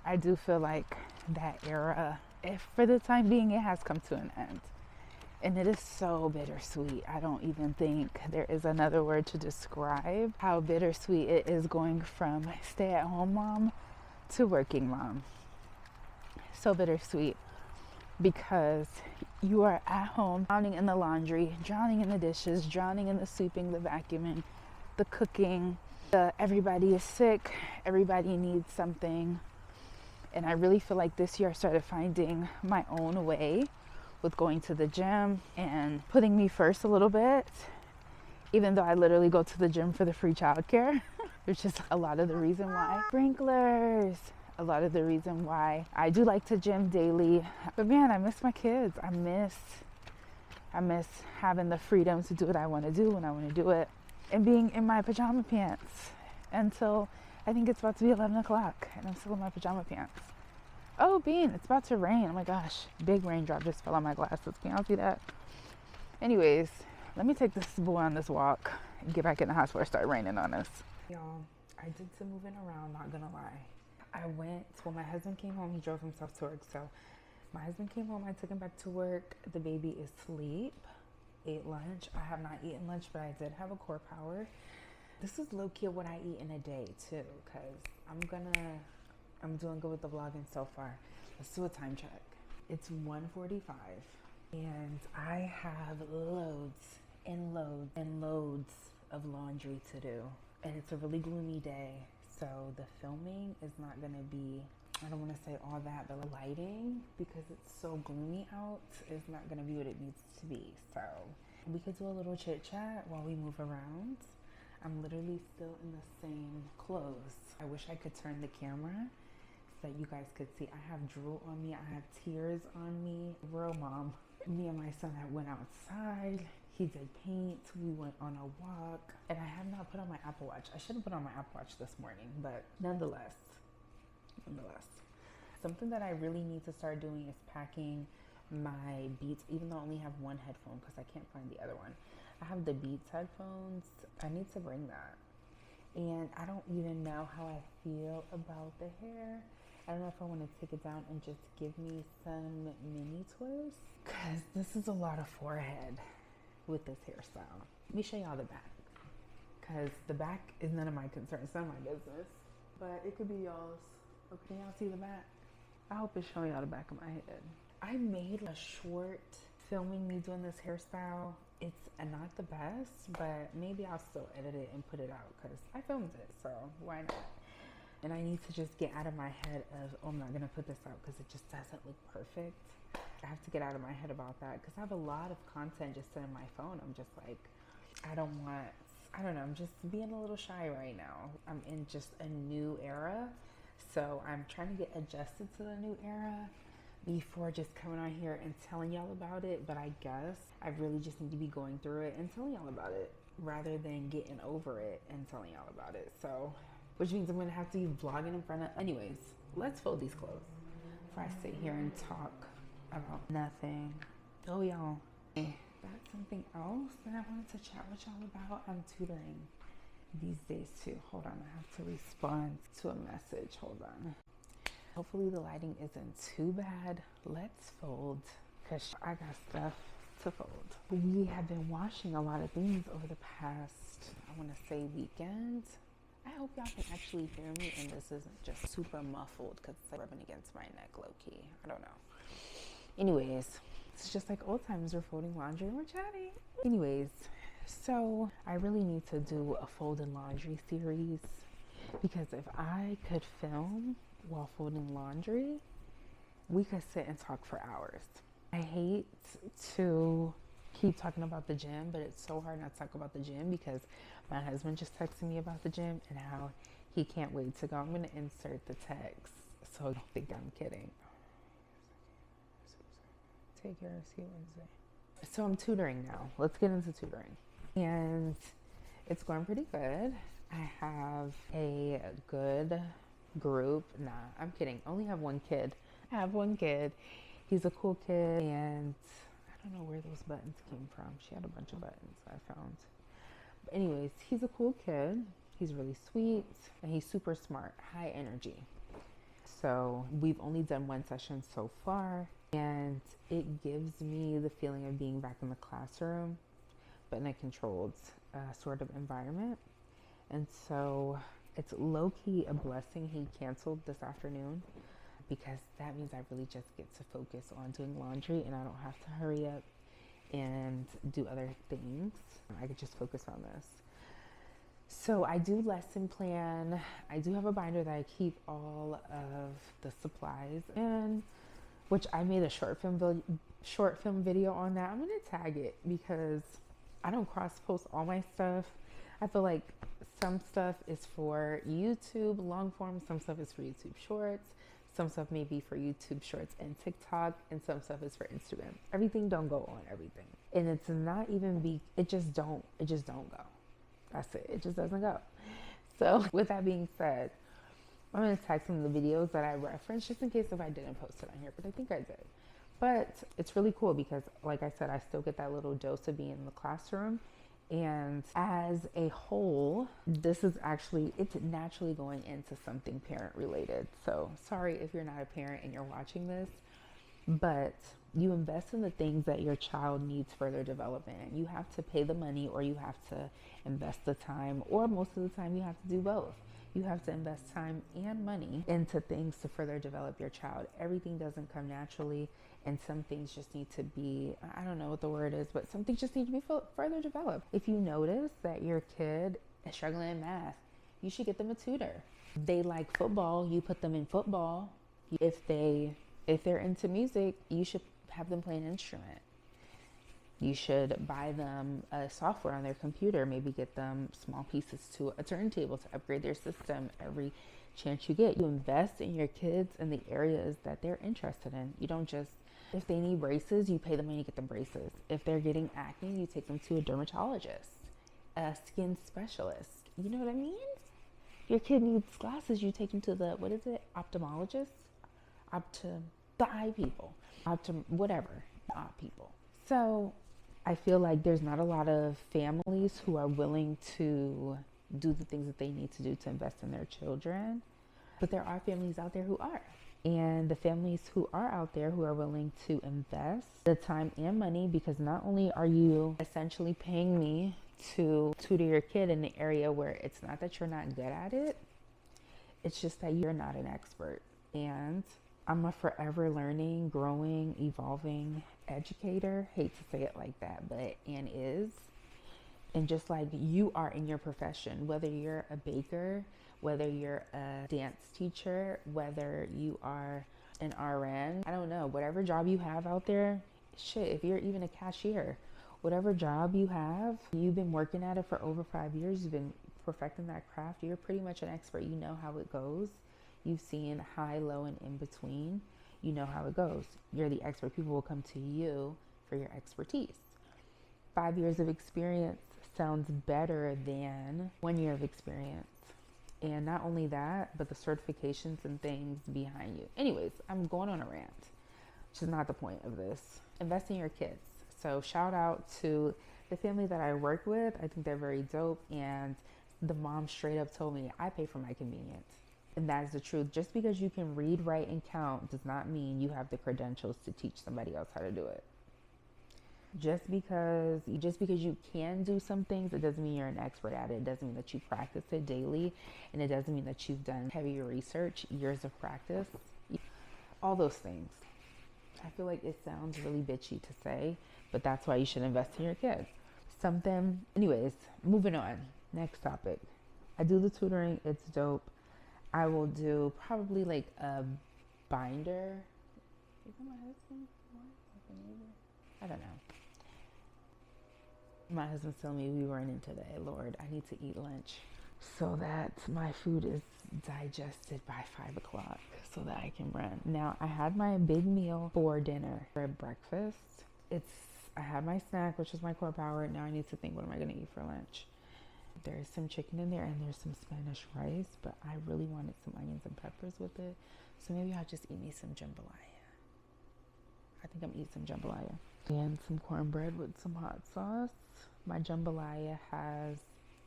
I do feel like that era, if for the time being, it has come to an end. And it is so bittersweet. I don't even think there is another word to describe how bittersweet it is going from stay-at-home mom to working mom. So bittersweet, because you are at home drowning in the laundry, drowning in the dishes, drowning in the sweeping, the vacuuming, the cooking, everybody is sick, everybody needs something. And I really feel like this year I started finding my own way with going to the gym and putting me first a little bit, even though I literally go to the gym for the free childcare, which is a lot of the reason why. Sprinklers, a lot of the reason why I do like to gym daily. But man, I miss my kids. I miss having the freedom to do what I want to do when I want to do it, and being in my pajama pants until I think it's about to be 11 o'clock and I'm still in my pajama pants. Oh, Bean, it's about to rain. Oh my gosh, big raindrop just fell on my glasses. Can y'all see that? Anyways, let me take this boy on this walk and get back in the house before it started raining on us. Y'all, I did some moving around, not gonna lie. When my husband came home, he drove himself to work. So my husband came home, I took him back to work. The baby is asleep, ate lunch. I have not eaten lunch, but I did have a core power. This is low-key what I eat in a day too, because I'm doing good with the vlogging so far. Let's do a time check. It's 1:45 and I have loads and loads and loads of laundry to do. And it's a really gloomy day. So the filming is not gonna be, I don't wanna say all that, but the lighting, because it's so gloomy out, is not gonna be what it needs to be. So we could do a little chit chat while we move around. I'm literally still in the same clothes. I wish I could turn the camera so that you guys could see. I have drool on me, I have tears on me. Real mom. Me and my son that went outside. He did paint. We went on a walk. And I have not put on my Apple Watch. I should have put on my Apple Watch this morning, but nonetheless. Something that I really need to start doing is packing my Beats, even though I only have one headphone because I can't find the other one. I have the Beats headphones. I need to bring that. And I don't even know how I feel about the hair. I don't know if I want to take it down and just give me some mini twists, because this is a lot of forehead with this hairstyle. Let me show y'all the back, because the back is none of my concern. It's none of my business, but it could be y'all's. Oh, can y'all see the back? I hope it's showing y'all the back of my head. I made a short filming me doing this hairstyle. It's not the best, but maybe I'll still edit it and put it out because I filmed it, so why not? And I need to just get out of my head of, oh, I'm not gonna put this out because it just doesn't look perfect. I have to get out of my head about that because I have a lot of content just sitting on my phone. I'm just like, I don't know, I'm just being a little shy right now. I'm in just a new era. So I'm trying to get adjusted to the new era before just coming on here and telling y'all about it. But I guess I really just need to be going through it and telling y'all about it rather than getting over it and telling y'all about it. So, which means I'm going to have to be vlogging in front of... Anyways, let's fold these clothes before I sit here and talk about nothing. Oh, y'all. That's something else that I wanted to chat with y'all about. I'm tutoring these days too. Hold on, I have to respond to a message. Hold on. Hopefully the lighting isn't too bad. Let's fold because I got stuff to fold. We have been washing a lot of things over the past, I want to say, weekend. I hope y'all can actually hear me and this isn't just super muffled because it's like rubbing against my neck low-key. I don't know. Anyways, it's just like old times. We're folding laundry and we're chatting. Anyways, so I really need to do a folding laundry series because if I could film while folding laundry, we could sit and talk for hours. I hate to keep talking about the gym, but it's so hard not to talk about the gym because my husband just texted me about the gym and how he can't wait to go. I'm going to insert the text so I don't think I'm kidding. Take care. See you Wednesday. So I'm tutoring now. Let's get into tutoring. And it's going pretty good. I have a good group. Nah, I'm kidding. I only have one kid. I have one kid. He's a cool kid. And I don't know where those buttons came from. She had a bunch of buttons I found. But anyways, he's a cool kid. He's really sweet. And he's super smart. High energy. So we've only done one session so far. And it gives me the feeling of being back in the classroom, but in a controlled sort of environment. And so it's low-key a blessing he canceled this afternoon because that means I really just get to focus on doing laundry and I don't have to hurry up and do other things. I could just focus on this. So I do lesson plan. I do have a binder that I keep all of the supplies in, which I made a short film video on that. I'm gonna tag it because I don't cross post all my stuff. I feel like some stuff is for YouTube long form, some stuff is for YouTube shorts, some stuff may be for YouTube shorts and TikTok, and some stuff is for Instagram. Everything don't go on everything. And it's not even it just don't go. That's it. It just doesn't go. So with that being said, I'm going to tag some of the videos that I referenced just in case if I didn't post it on here, but I think I did. But it's really cool because, like I said, I still get that little dose of being in the classroom. And as a whole, this is actually, it's naturally going into something parent related. So sorry if you're not a parent and you're watching this, but you invest in the things that your child needs further development. You have to pay the money or you have to invest the time, or most of the time you have to do both. You have to invest time and money into things to further develop your child. Everything doesn't come naturally, and some things just need to be, I don't know what the word is, but some things just need to be further developed. If you notice that your kid is struggling in math, you should get them a tutor. They like football, you put them in football. If they're into music, you should have them play an instrument. You should buy them a software on their computer, maybe get them small pieces to a turntable to upgrade their system every chance you get. You invest in your kids in the areas that they're interested in. You don't just If they need braces, you pay the money to get the braces. If they're getting acne, you take them to a dermatologist, a skin specialist. You know what I mean? Your kid needs glasses, you take them to the, what is it, ophthalmologist? The eye people, whatever, people. So I feel like there's not a lot of families who are willing to do the things that they need to do to invest in their children. But there are families out there who are. And the families who are out there who are willing to invest the time and money, because not only are you essentially paying me to tutor your kid in the area where it's not that you're not good at it, it's just that you're not an expert. And I'm a forever learning, growing, evolving educator. Hate to say it like that, but and is. And just like you are in your profession, whether you're a baker, whether you're a dance teacher, whether you are an RN, I don't know, whatever job you have out there, shit, if you're even a cashier, whatever job you have, you've been working at it for over 5 years, you've been perfecting that craft, you're pretty much an expert. You know how it goes. You've seen high, low, and in between. You know how it goes. You're the expert. People will come to you for your expertise. 5 years of experience sounds better than 1 year of experience. And not only that, but the certifications and things behind you. Anyways, I'm going on a rant, which is not the point of this. Invest in your kids. So shout out to the family that I work with. I think they're very dope. And the mom straight up told me, I pay for my convenience. And that is the truth. Just because you can read, write, and count does not mean you have the credentials to teach somebody else how to do it. Just because you can do some things, it doesn't mean you're an expert at it. It doesn't mean that you practice it daily, and it doesn't mean that you've done heavy research, years of practice, all those things. I feel like it sounds really bitchy to say, but that's why you should invest in your kids. Anyways, moving on. Next topic. I do the tutoring. It's dope. I will do probably like a binder. Is that my husband? I don't know. My husband's telling me we running today. Lord, I need to eat lunch so that my food is digested by 5 o'clock so that I can run. Now, I had my big meal for dinner. For breakfast, I had my snack, which is my core power. Now I need to think, what am I going to eat for lunch? There's some chicken in there and there's some Spanish rice, but I really wanted some onions and peppers with it. So maybe I'll just eat me some jambalaya. I think I'm eating some jambalaya. And some cornbread with some hot sauce. My jambalaya has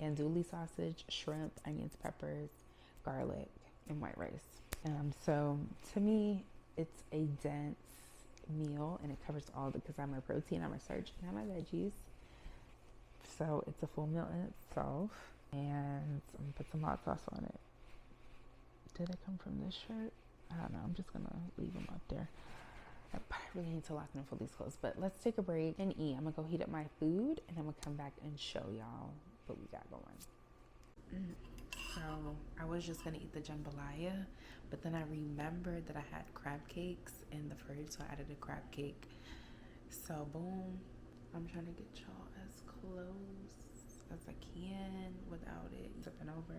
andouille sausage, shrimp, onions, peppers, garlic, and white rice. So to me, it's a dense meal and it covers all because I have my protein, I have my starch, and I have my veggies. So it's a full meal in itself. And I'm gonna put some hot sauce on it. Did it come from this shirt? I don't know. I'm just gonna leave them up there. I really need to lock in for these clothes, but let's take a break and eat. I'm gonna go heat up my food and I'm gonna come back and show y'all what we got going. So I was just gonna eat the jambalaya, but then I remembered that I had crab cakes in the fridge, so I added a crab cake. So boom, I'm trying to get y'all as close as I can without it tipping over.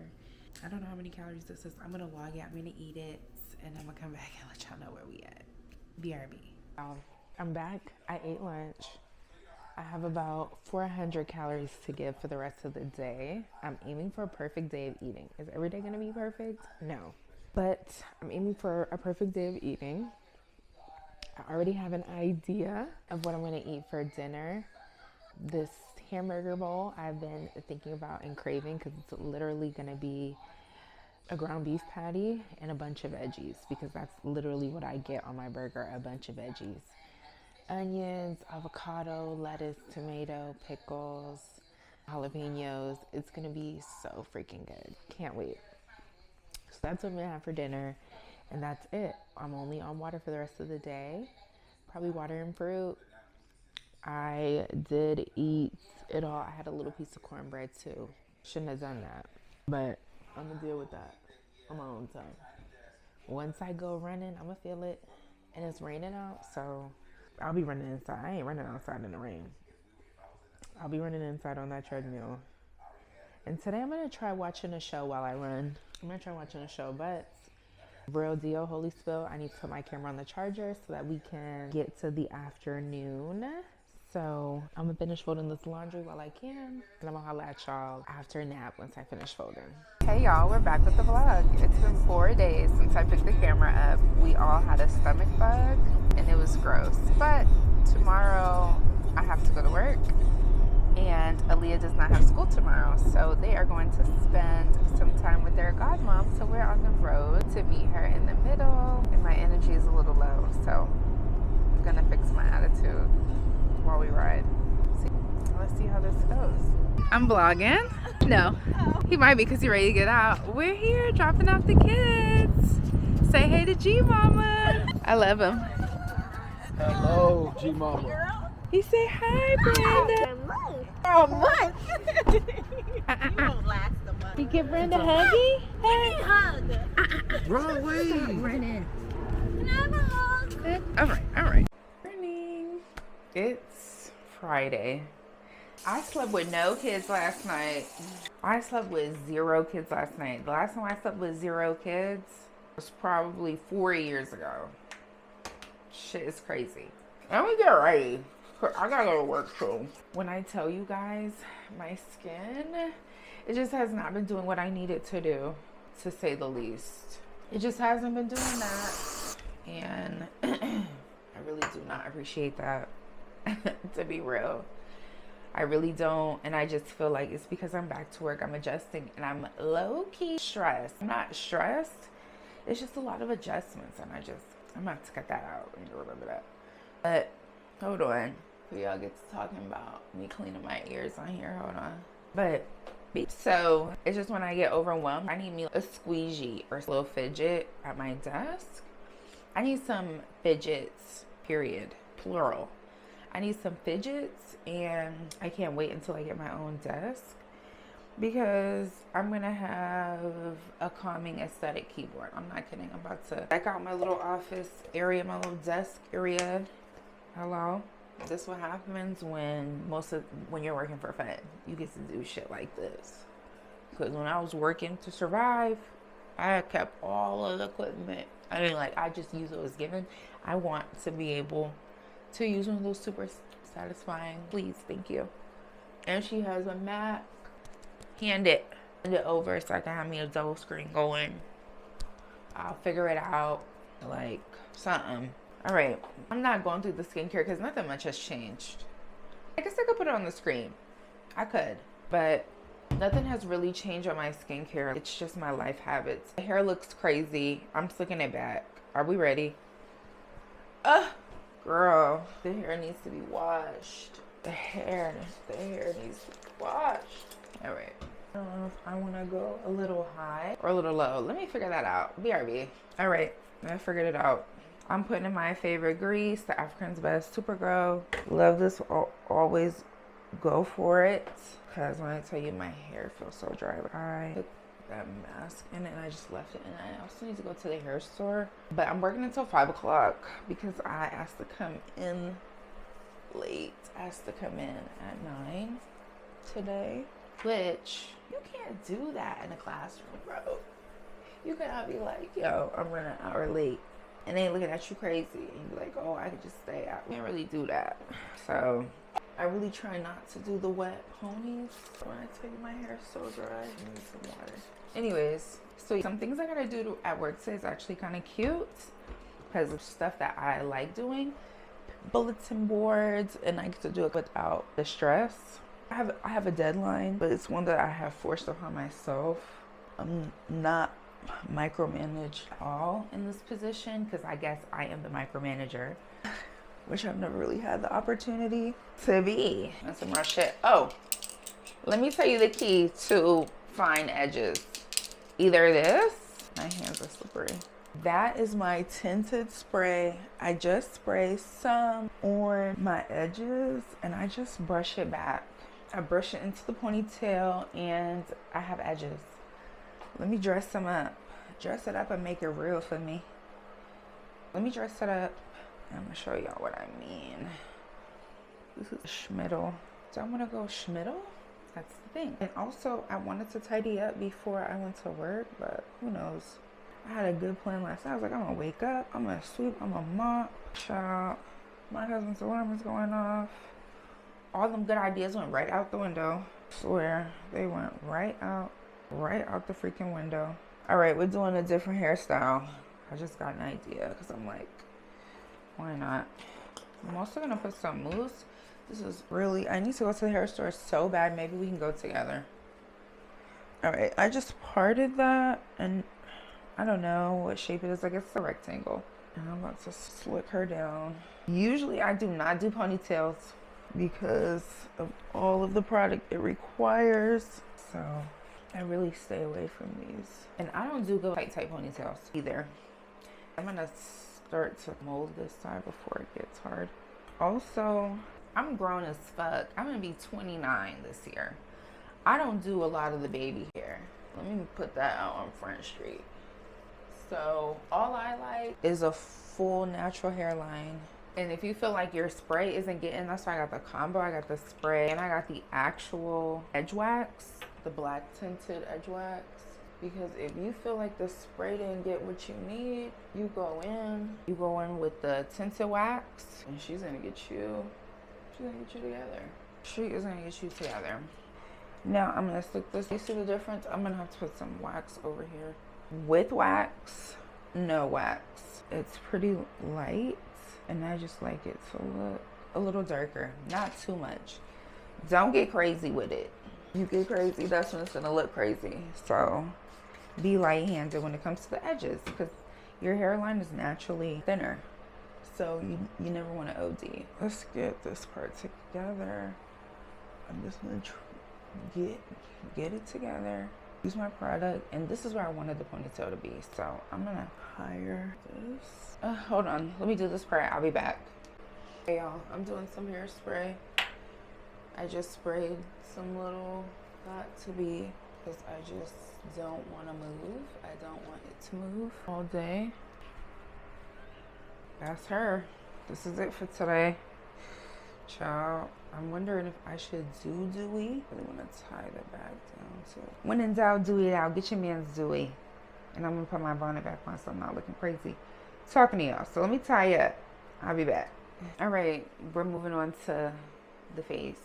I don't know how many calories this is. I'm gonna log it, I'm gonna eat it, and I'm gonna come back and let y'all know where we at. BRB. I'm back. I ate lunch. I have about 400 calories to give for the rest of the day. I'm aiming for a perfect day of eating. Is every day going to be perfect? No. But I'm aiming for a perfect day of eating. I already have an idea of what I'm going to eat for dinner. This hamburger bowl I've been thinking about and craving because it's literally going to be a ground beef patty and a bunch of veggies, because that's literally what I get on my burger, a bunch of veggies. Onions, avocado, lettuce, tomato, pickles, jalapenos. It's gonna be so freaking good. Can't wait. So that's what I'm gonna have for dinner, and that's it. I'm only on water for the rest of the day. Probably water and fruit. I did eat it all. I had a little piece of cornbread too. Shouldn't have done that, but I'm gonna deal with that on my own time. Once I go running, I'm gonna feel it, and it's raining out, so I'll be running inside. I ain't running outside in the rain. I'll be running inside on that treadmill. And today I'm gonna try watching a show while I run. I'm gonna try watching a show, but Real deal, holy spill. I need to put my camera on the charger so that we can get to the afternoon. So I'm gonna finish folding this laundry while I can, and I'm gonna holla at y'all after a nap once I finish folding. Hey y'all, we're back with the vlog. It's been 4 days since I picked the camera up. We all had a stomach bug and it was gross. But tomorrow I have to go to work and Aaliyah does not have school tomorrow. So they are going to spend some time with their godmom. So we're on the road to meet her in the middle, and my energy is a little low. So I'm gonna fix my attitude while we ride. Let's see how this goes. I'm vlogging. No, he might be because he's ready to get out. We're here dropping off the kids. Say hey to G Mama. I love him. Hello, G Mama. He say hi, Brenda. For a month. You won't last a month. You give Brenda a huggy? Hey, hug. Wrong way. Running. Can I have a hug? All right. Morning. It's Friday. I slept with no kids last night. I slept with 0 kids last night. The last time I slept with 0 kids was probably 4 years ago. Shit is crazy. Let me get ready. I gotta go to work too. When I tell you guys, my skin, it just has not been doing what I need it to do, to say the least. It just hasn't been doing that. And I really do not appreciate that, to be real. I really don't, and I just feel like it's because I'm back to work, I'm adjusting, and I'm low-key stressed. I'm not stressed, it's just a lot of adjustments, and I'm gonna have to cut that out and get rid of that. But, hold on, before y'all get to talking about me cleaning my ears on here, hold on. But, so, it's just when I get overwhelmed, I need me a squeegee or a little fidget at my desk. I need some fidgets, period, plural. I need some fidgets, and I can't wait until I get my own desk because I'm gonna have a calming aesthetic keyboard. I'm not kidding. I'm about to check out my little office area, my little desk area. Hello. This is what happens when you're working for fun. You get to do shit like this. Because when I was working to survive, I kept all of the equipment. I mean, like, I just use what was given. I want to be able to use one of those super satisfying. Please, thank you. And she has a Mac. Hand it over so I can have me a double screen going. I'll figure it out, like something. All right, I'm not going through the skincare because nothing much has changed. I guess I could put it on the screen. I could, but nothing has really changed on my skincare. It's just my life habits. The hair looks crazy. I'm slicking it back. Are we ready? Girl, the hair needs to be washed. The hair needs to be washed. All right. I don't know if I want to go a little high or a little low. Let me figure that out. BRB. All right. I figured it out. I'm putting in my favorite grease, the African's Best Super Grow. Love this. Always go for it. Because when I tell you my hair feels so dry, I took that mask in and I just left it, and I also need to go to the hair store, but I'm working until 5 o'clock because I asked to come in late. I asked to come in at 9 today, which you can't do that in a classroom, bro. You cannot be like, yo, I'm running an hour late, and they looking at you crazy and be like, oh, I could just stay out. You can't really do that. So I really try not to do the wet ponies. When I tell you my hair is so dry, I need some water. Anyways, so some things I gotta do at work today is actually kind of cute because of stuff that I like doing. Bulletin boards, and I get to do it without the stress. I have a deadline, but it's one that I have forced upon myself. I'm not micromanaged at all in this position because I guess I am the micromanager, which I've never really had the opportunity to be. That's some more shit. Oh, let me tell you the key to fine edges. Either this, my hands are slippery. That is my tinted spray. I just spray some on my edges and I just brush it back. I brush it into the ponytail and I have edges. Let me dress them up. Dress it up and make it real for me. Let me dress it up. I'm gonna show y'all what I mean. This is schmiddle. So I'm gonna go schmiddle. That's the thing. And also I wanted to tidy up before I went to work, but who knows? I had a good plan last night. I was like, I'm gonna wake up, I'm gonna sweep, I'm gonna mop, chop. My husband's alarm is going off. All them good ideas went right out the window. Swear, they went right out the freaking window. All right, we're doing a different hairstyle. I just got an idea because I'm like, why not? I'm also gonna put some mousse. This is really, I need to go to the hair store so bad. Maybe we can go together. All right, I just parted that and I don't know what shape it is. I guess it's a rectangle. And I'm about to slick her down. Usually I do not do ponytails because of all of the product it requires. So I really stay away from these. And I don't do good tight ponytails either. I'm gonna start to mold this side before it gets hard. Also, I'm grown as fuck. I'm gonna be 29 this year. I don't do a lot of the baby hair. Let me put that out on Front Street. So all I like is a full natural hairline. And if you feel like your spray isn't getting, that's why I got the combo. I got the spray and I got the actual edge wax, the black tinted edge wax. Because if you feel like the spray didn't get what you need, you go in with the tinted wax and she's gonna get you together. She is gonna get you together. Now I'm gonna stick this. You see the difference? I'm gonna have to put some wax over here. With wax, no wax. It's pretty light and I just like it to look a little darker, not too much. Don't get crazy with it. You get crazy, that's when it's gonna look crazy. So be light-handed when it comes to the edges because your hairline is naturally thinner. So you never want to OD. Let's get this part together. I'm just gonna get it together. Use my product, and this is where I wanted the ponytail to be. So I'm gonna hire this. Hold on, let me do this part. I'll be back. Hey y'all, I'm doing some hairspray. I just sprayed some little got to be because I just don't want to move. I don't want it to move all day. That's her. This is it for today. Child, I'm wondering if I should do dewy. I really want to tie the back down too. When in doubt, do it out. Get your man's dewy. And I'm going to put my bonnet back on so I'm not looking crazy. Talking to y'all. So let me tie up. I'll be back. All right, we're moving on to the face.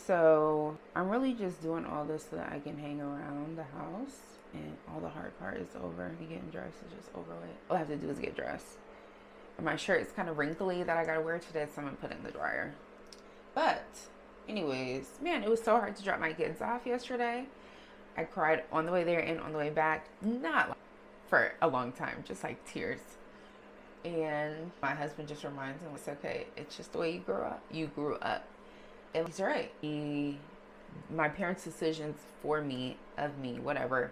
So I'm really just doing all this so that I can hang around the house and all the hard part is over. Me getting dressed is just over with. All I have to do is get dressed. And my shirt is kind of wrinkly that I gotta wear today, so I'm gonna put it in the dryer. But anyways, man, it was so hard to drop my kids off yesterday. I cried on the way there and on the way back. Not like for a long time, just like tears. And my husband just reminds me, it's okay, it's just the way you grew up. You grew up. And he's right. My parents' decisions for me, of me, whatever,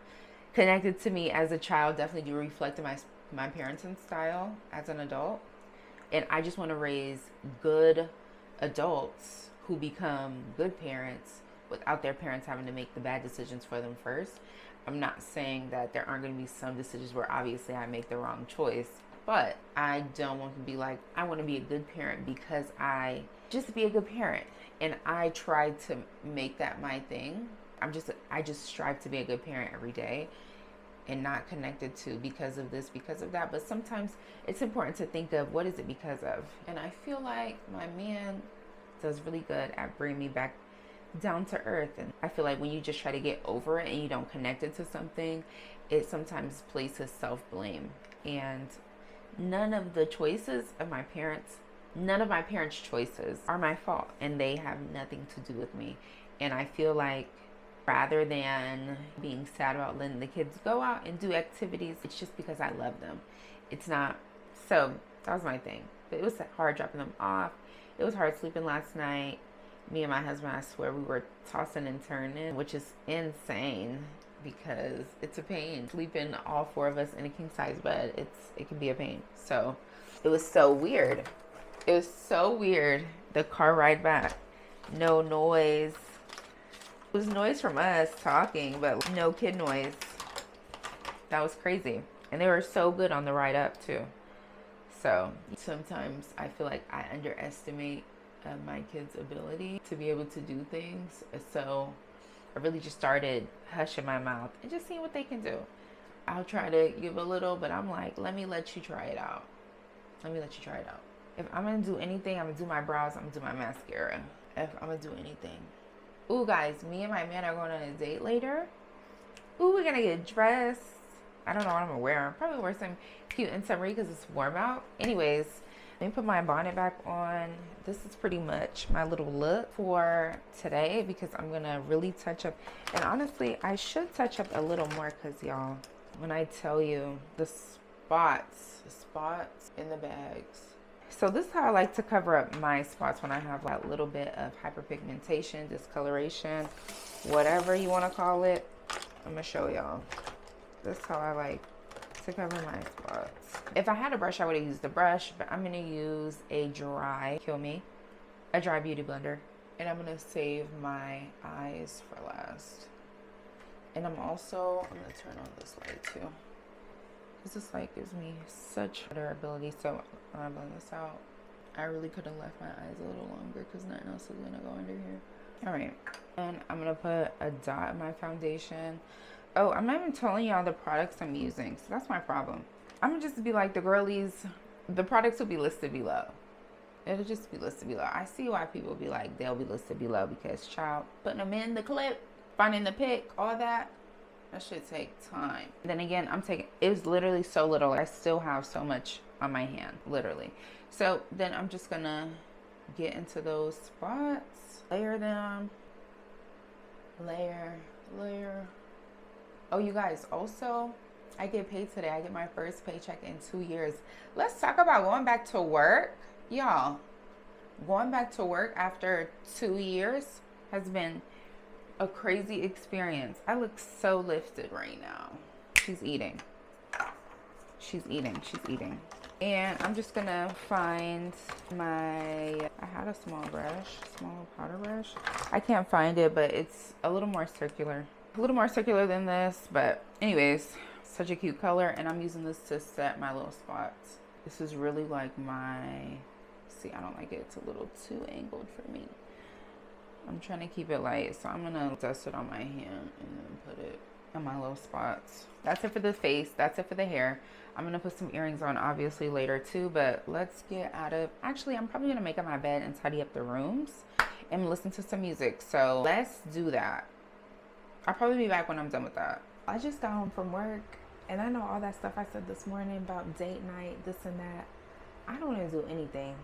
connected to me as a child definitely do reflect my parenting style as an adult. And I just want to raise good adults who become good parents without their parents having to make the bad decisions for them first. I'm not saying that there aren't going to be some decisions where obviously I make the wrong choice, but I don't want to be like, I want to be a good parent because I just be a good parent. And I try to make that my thing. I just strive to be a good parent every day and not connected to because of this, because of that. But sometimes it's important to think of what is it because of. And I feel like my man does really good at bringing me back down to earth. And I feel like when you just try to get over it and you don't connect it to something, it sometimes places self-blame. And none of my parents' choices are my fault, and they have nothing to do with me. And I feel like rather than being sad about letting the kids go out and do activities, it's just because I love them. It's not. So that was my thing. But it was hard dropping them off. It was hard sleeping last night. Me and my husband, I swear, we were tossing and turning, which is insane because it's a pain. Sleeping all four of us in a king size bed, it can be a pain. So it was so weird. It was so weird. The car ride back, no noise. It was noise from us talking, but no kid noise. That was crazy. And they were so good on the ride up too. So sometimes I feel like I underestimate my kids' ability to be able to do things. So I really just started hushing my mouth and just seeing what they can do. I'll try to give a little, but I'm like, let me let you try it out. Let me let you try it out. If I'm gonna do anything, I'm gonna do my brows, I'm gonna do my mascara. If I'm gonna do anything. Ooh, guys, me and my man are going on a date later. Ooh, we're gonna get dressed. I don't know what I'm gonna wear. I'll probably wear some cute and summery because it's warm out. Anyways, let me put my bonnet back on. This is pretty much my little look for today because I'm gonna really touch up. And honestly, I should touch up a little more because y'all, when I tell you the spots in the bags. So this is how I like to cover up my spots when I have that little bit of hyperpigmentation, discoloration, whatever you want to call it. I'm gonna show y'all. This is how I like to cover my spots. If I had a brush, I would have used the brush, but I'm gonna use a dry beauty blender. And I'm gonna save my eyes for last. And I'm gonna turn on this light too. This light gives me such durability. So when I blend this out, I really could have left my eyes a little longer because nothing else is gonna go under here. All right, and I'm gonna put a dot in my foundation. Oh, I'm not even telling y'all the products I'm using, so that's my problem. I'm gonna just be like the girlies. The products will be listed below. It'll just be listed below. I see why people be like, they'll be listed below because, child, putting them in the clip, finding the pic, all that should take time. Then again, it's literally so little. I still have so much on my hand, literally. So then I'm just gonna get into those spots, layer them, layer. Oh, you guys, also, I get paid today. I get my first paycheck in 2 years. Let's talk about going back to work. Y'all, going back to work after 2 years has been a crazy experience. I look so lifted right now. She's eating. And I'm just gonna find I had a small powder brush. I can't find it, but it's a little more circular. A little more circular than this, but anyways, such a cute color. And I'm using this to set my little spots. This is really like see, I don't like it. It's a little too angled for me. I'm trying to keep it light, so I'm gonna dust it on my hand and then put it in my little spots. That's it for the face. That's it for the hair. I'm gonna put some earrings on obviously later too, but let's get out of, actually I'm probably gonna make up my bed and tidy up the rooms and listen to some music. So let's do that. I'll probably be back when I'm done with that. I just got home from work and I know all that stuff I said this morning about date night, this and that. I don't want to do anything.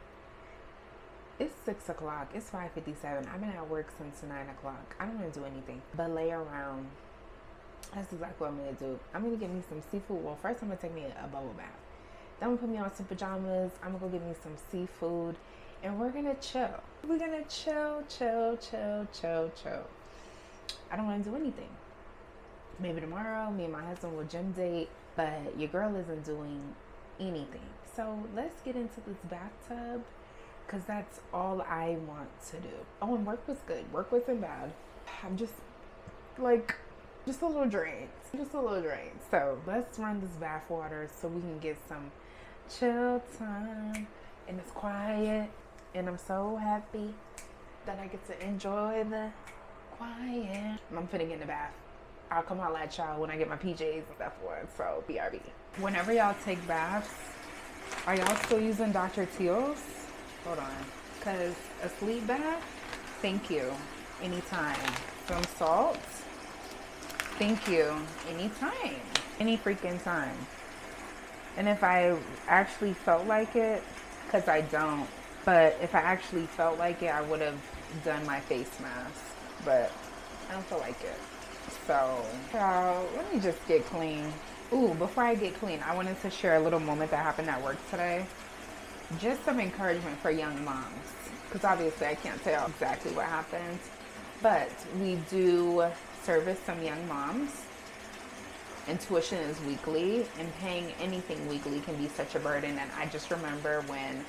It's 6 o'clock. It's 5:57. I've been at work since 9 o'clock. I don't want to do anything but lay around. That's exactly what I'm going to do. I'm going to get me some seafood. Well, first I'm going to take me a bubble bath. Then I'm going to put me on some pajamas. I'm going to go get me some seafood. And we're going to chill. We're going to chill. I don't want to do anything. Maybe tomorrow, me and my husband will gym date. But your girl isn't doing anything. So let's get into this bathtub. Because that's all I want to do. Oh, and work was good. Work wasn't bad. I'm just a little drained. So let's run this bath water so we can get some chill time. And it's quiet. And I'm so happy that I get to enjoy the quiet. I'm finna get in the bath. I'll come out at y'all when I get my PJs and stuff on. So BRB. Whenever y'all take baths, are y'all still using Dr. Teal's? Hold on, because a sleep bath, thank you, anytime. Some salt, thank you, anytime, any freaking time. And if I actually felt like it, because I don't, but if I actually felt like it, I would have done my face mask, but I don't feel like it. So, let me just get clean. Ooh, before I get clean, I wanted to share a little moment that happened at work today. Just some encouragement for young moms, because obviously I can't tell exactly what happened, but we do service some young moms, and tuition is weekly, and paying anything weekly can be such a burden. And I just remember when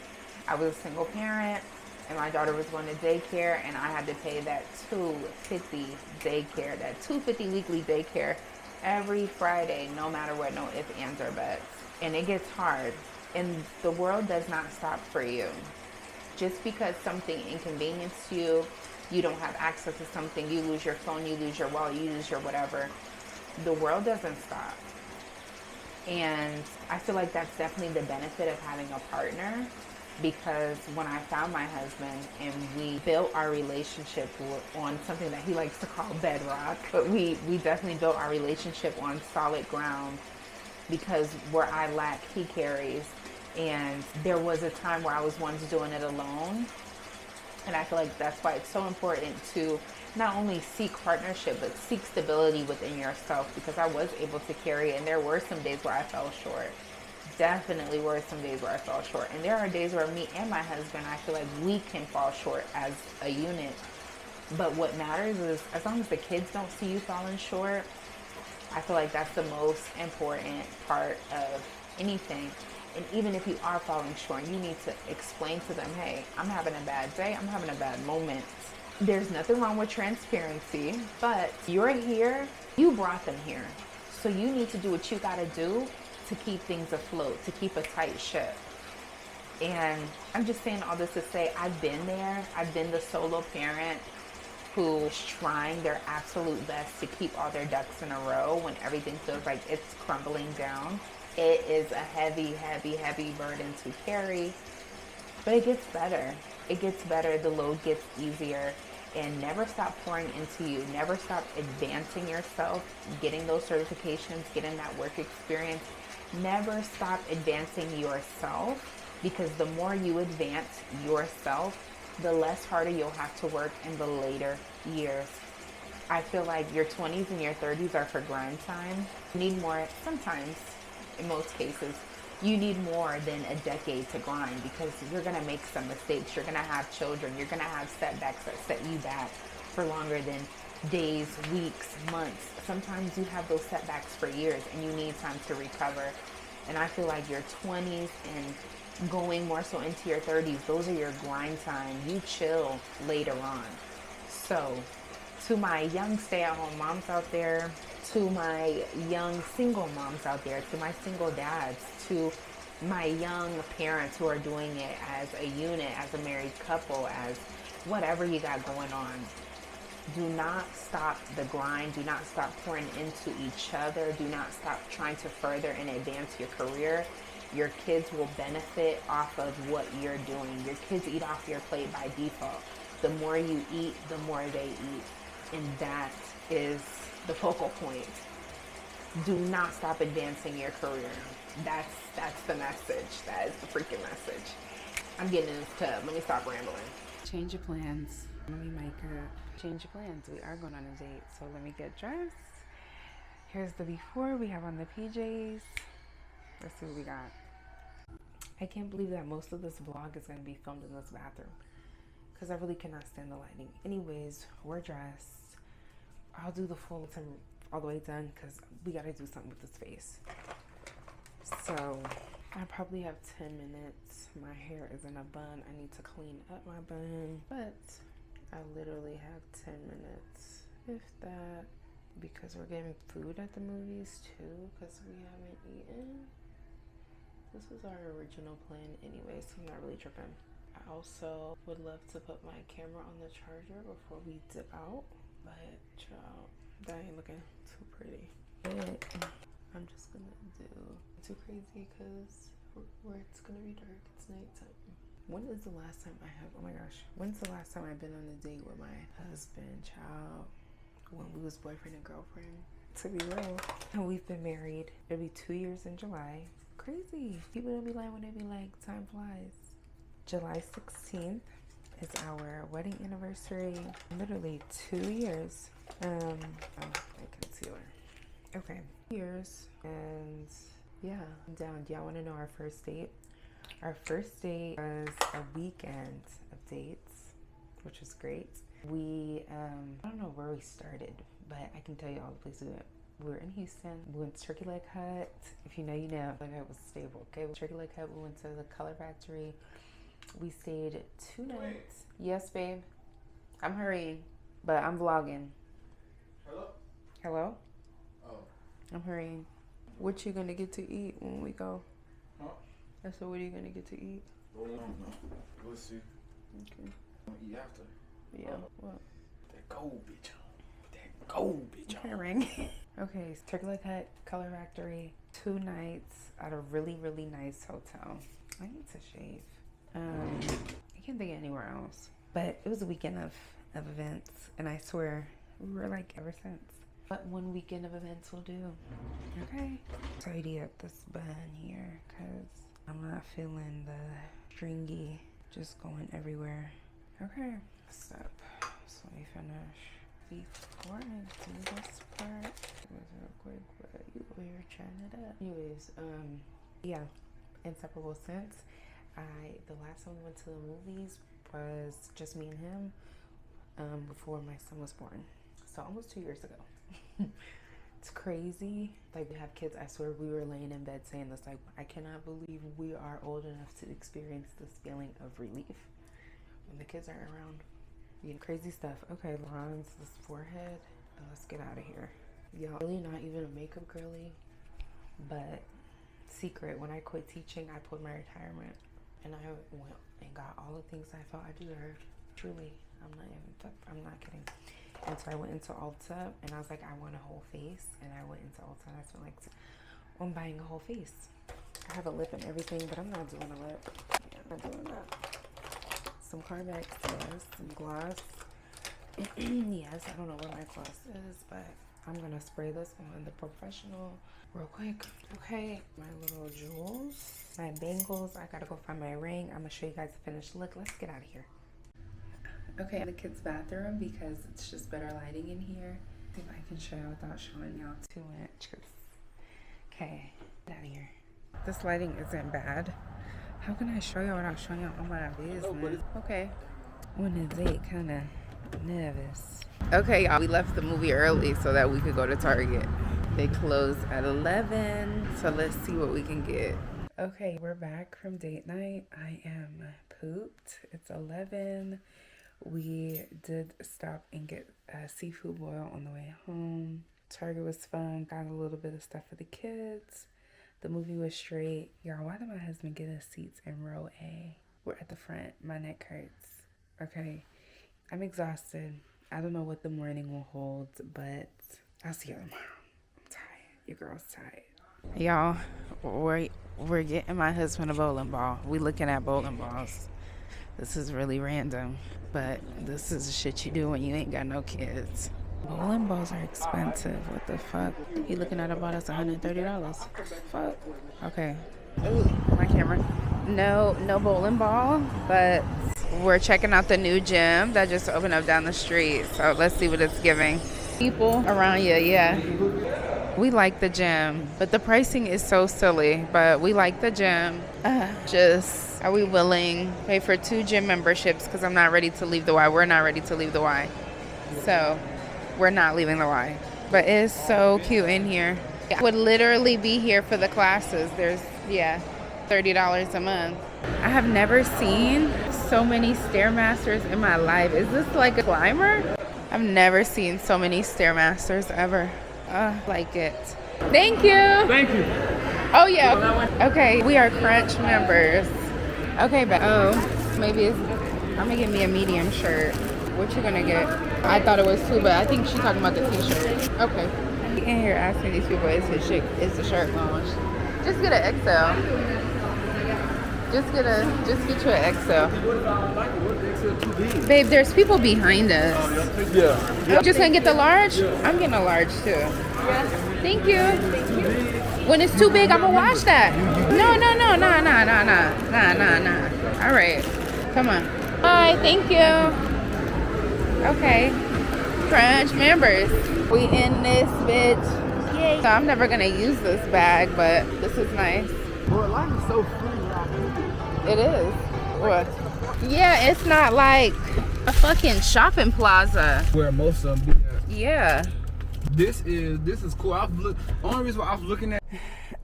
I was a single parent and my daughter was going to daycare, and I had to pay that $250 daycare, that $250 weekly daycare every Friday, no matter what, no ifs, ands, or buts. And it gets hard. And the world does not stop for you. Just because something inconvenienced you, you don't have access to something, you lose your phone, you lose your wallet, you lose your whatever. The world doesn't stop. And I feel like that's definitely the benefit of having a partner, because when I found my husband and we built our relationship on something that he likes to call bedrock, but we definitely built our relationship on solid ground, because where I lack, he carries. And there was a time where I was once doing it alone. And I feel like that's why it's so important to not only seek partnership, but seek stability within yourself, because I was able to carry, and there were some days where I fell short. Definitely were some days where I fell short. And there are days where me and my husband, I feel like we can fall short as a unit. But what matters is, as long as the kids don't see you falling short, I feel like that's the most important part of anything. And even if you are falling short, you need to explain to them, hey, I'm having a bad day, I'm having a bad moment. There's nothing wrong with transparency, but you're here, you brought them here. So you need to do what you gotta do to keep things afloat, to keep a tight ship. And I'm just saying all this to say, I've been there. I've been the solo parent who's trying their absolute best to keep all their ducks in a row when everything feels like it's crumbling down. It is a heavy, heavy, heavy burden to carry, but it gets better. It gets better. The load gets easier. And never stop pouring into you. Never stop advancing yourself, getting those certifications, getting that work experience. Never stop advancing yourself, because the more you advance yourself, the less harder you'll have to work in the later years. I feel like your 20s and your 30s are for grind time. You need more, sometimes, in most cases, you need more than a decade to grind, because you're going to make some mistakes. You're going to have children. You're going to have setbacks that set you back for longer than days, weeks, months. Sometimes you have those setbacks for years and you need time to recover. And I feel like your 20s and going more so into your 30s, those are your grind time. You chill later on. So to my young stay-at-home moms out there, to my young single moms out there, to my single dads, to my young parents who are doing it as a unit, as a married couple, as whatever you got going on, do not stop the grind. Do not stop pouring into each other. Do not stop trying to further and advance your career. Your kids will benefit off of what you're doing. Your kids eat off your plate by default. The more you eat, the more they eat. And that is the focal point. Do not stop advancing your career. That's the message. That is the freaking message. I'm getting in this tub. Let me stop rambling. Change your plans. Let me make a change your plans. We are going on a date, so let me get dressed. Here's the before. We have on the PJs. Let's see what we got. I can't believe that most of this vlog is going to be filmed in this bathroom, because I really cannot stand the lighting. Anyways, we're dressed. I'll do the full time all the way done, because we got to do something with this face. So I probably have 10 minutes. My hair is in a bun. I need to clean up my bun, but I literally have 10 minutes, if that, because we're getting food at the movies too, because we haven't eaten. This was our original plan anyway, so I'm not really tripping. I also would love to put my camera on the charger before we dip out, but child, that ain't looking too pretty. But I'm just gonna do too crazy, because where it's gonna be dark, it's nighttime. When is the last time I have, oh my gosh, when's the last time I've been on a date with my husband, child? When we was boyfriend and girlfriend, to be real. And we've been married, it'll be 2 years in July. Crazy. People don't be lying when they be like, time flies. July 16th is our wedding anniversary. Literally 2 years. Oh, my concealer. Okay, years. And yeah, I'm down. Do y'all want to know our first date? Our first date was a weekend of dates, which was great. We, I don't know where we started, but I can tell you all the places we went. We were in Houston. We went to Turkey Leg Hut. If you know, you know. Like, I was stable. Okay, Turkey Leg Hut. We went to the Color Factory. We stayed 2 nights. Yes, babe. I'm hurrying, but I'm vlogging. Hello? Hello? Oh. I'm hurrying. What you gonna get to eat when we go? Huh? I said, what are you gonna get to eat? I don't know. We'll see. Okay. I'll eat after. Yeah. What? That gold bitch on. That gold bitch on. Ring. Okay, Turkey Leg Hut, Color Factory, 2 nights at a really, really nice hotel. I need to shave. I can't think of anywhere else. But it was a weekend of events, and I swear we were like ever since. What one weekend of events will do. Okay. Tidy up this bun here because I'm not feeling the stringy just going everywhere. Okay. Step. So let me finish before I do this part. Real quick, but you over here trying it up. Anyways, yeah, inseparable since. The last time we went to the movies was just me and him before my son was born. So almost 2 years ago. It's crazy. Like, we have kids. I swear we were laying in bed saying this, like, I cannot believe we are old enough to experience this feeling of relief when the kids aren't around. You know, crazy stuff. Okay, Lauren's this forehead. Let's get out of here. Y'all, really not even a makeup girly, but secret, when I quit teaching, I pulled my retirement and I went and got all the things I felt I deserved. Truly, I'm not kidding. And so I went into Ulta and I was like, I want a whole face. And I went into Ulta and I spent like, I'm buying a whole face. I have a lip and everything, but I'm not doing a lip. Yeah, I'm not doing that. Some Carmex, yes. Some gloss. Yes, I don't know where my gloss is, but I'm gonna spray this on the professional real quick. Okay, my little jewels, my bangles. I gotta go find my ring. I'm gonna show you guys the finished look. Let's get out of here. Okay, the kids' bathroom because it's just better lighting in here. I think I can show you without showing y'all too much. Okay, get out of here. This lighting isn't bad. How can I show y'all without showing y'all all my business? Okay. When is it? Kind of nervous. Okay, y'all, we left the movie early so that we could go to Target. They close at 11, so let's see what we can get. Okay, we're back from date night. I am pooped. It's 11. We did stop and get a seafood boil on the way home. Target was fun. Got a little bit of stuff for the kids. The movie was straight. Y'all, why did my husband get us seats in row A? We're at the front. My neck hurts. Okay, I'm exhausted. I don't know what the morning will hold, but I'll see you tomorrow. I'm tired. Your girl's tired. Y'all, we're getting my husband a bowling ball. We looking at bowling balls. This is really random, but this is the shit you do when you ain't got no kids. Bowling balls are expensive. What the fuck? He looking at about us $130. Fuck. Okay. Ooh, my camera. No bowling ball, but we're checking out the new gym that just opened up down the street. So let's see what it's giving. People around you, yeah. We like the gym, but the pricing is so silly, but we like the gym. Are we willing to pay for 2 gym memberships? Because I'm not ready to leave the Y. We're not ready to leave the Y. So we're not leaving the Y. But it's so cute in here. I would literally be here for the classes. There's, $30 a month. I have never seen so many Stairmasters in my life. Is this like a climber? I've never seen so many Stairmasters ever. Like it. Thank you. Thank you. Oh, yeah. Okay, we are Crunch members. Okay, but maybe it's, I'm gonna get me a medium shirt. What you gonna get? I thought it was 2, but I think she's talking about the t-shirt. Okay. In here asking these people, is the shirt long? Just get an XL. Just get you an XL. Babe, there's people behind us. Yeah. You just gonna get the large? I'm getting a large too. Yeah. Thank you. When it's too big, I'm gonna wash that. No. All right, come on. Hi, thank you. Okay, Crunch members, we in this bitch. Yay. So I'm never gonna use this bag, but this is nice. Bro, life is so free out here. It is. What? Yeah, it's not like a fucking shopping plaza. Where most of them be at. Yeah. This is cool. Only reason why I was looking at.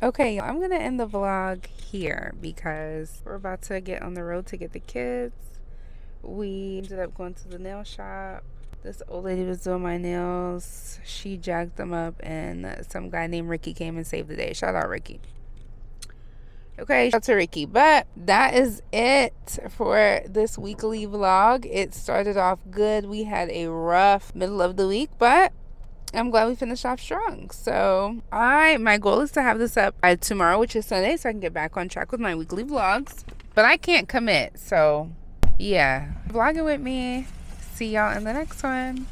Okay, I'm gonna end the vlog here because we're about to get on the road to get the kids. We ended up going to the nail shop. This old lady was doing my nails. She jacked them up and some guy named Ricky came and saved the day. Shout out Ricky. Okay, shout out to Ricky. But that is it for this weekly vlog. It started off good. We had a rough middle of the week, but I'm glad we finished off strong. So my goal is to have this up by tomorrow, which is Sunday, so I can get back on track with my weekly vlogs. But I can't commit, so yeah. Vlogging with me. See y'all in the next one.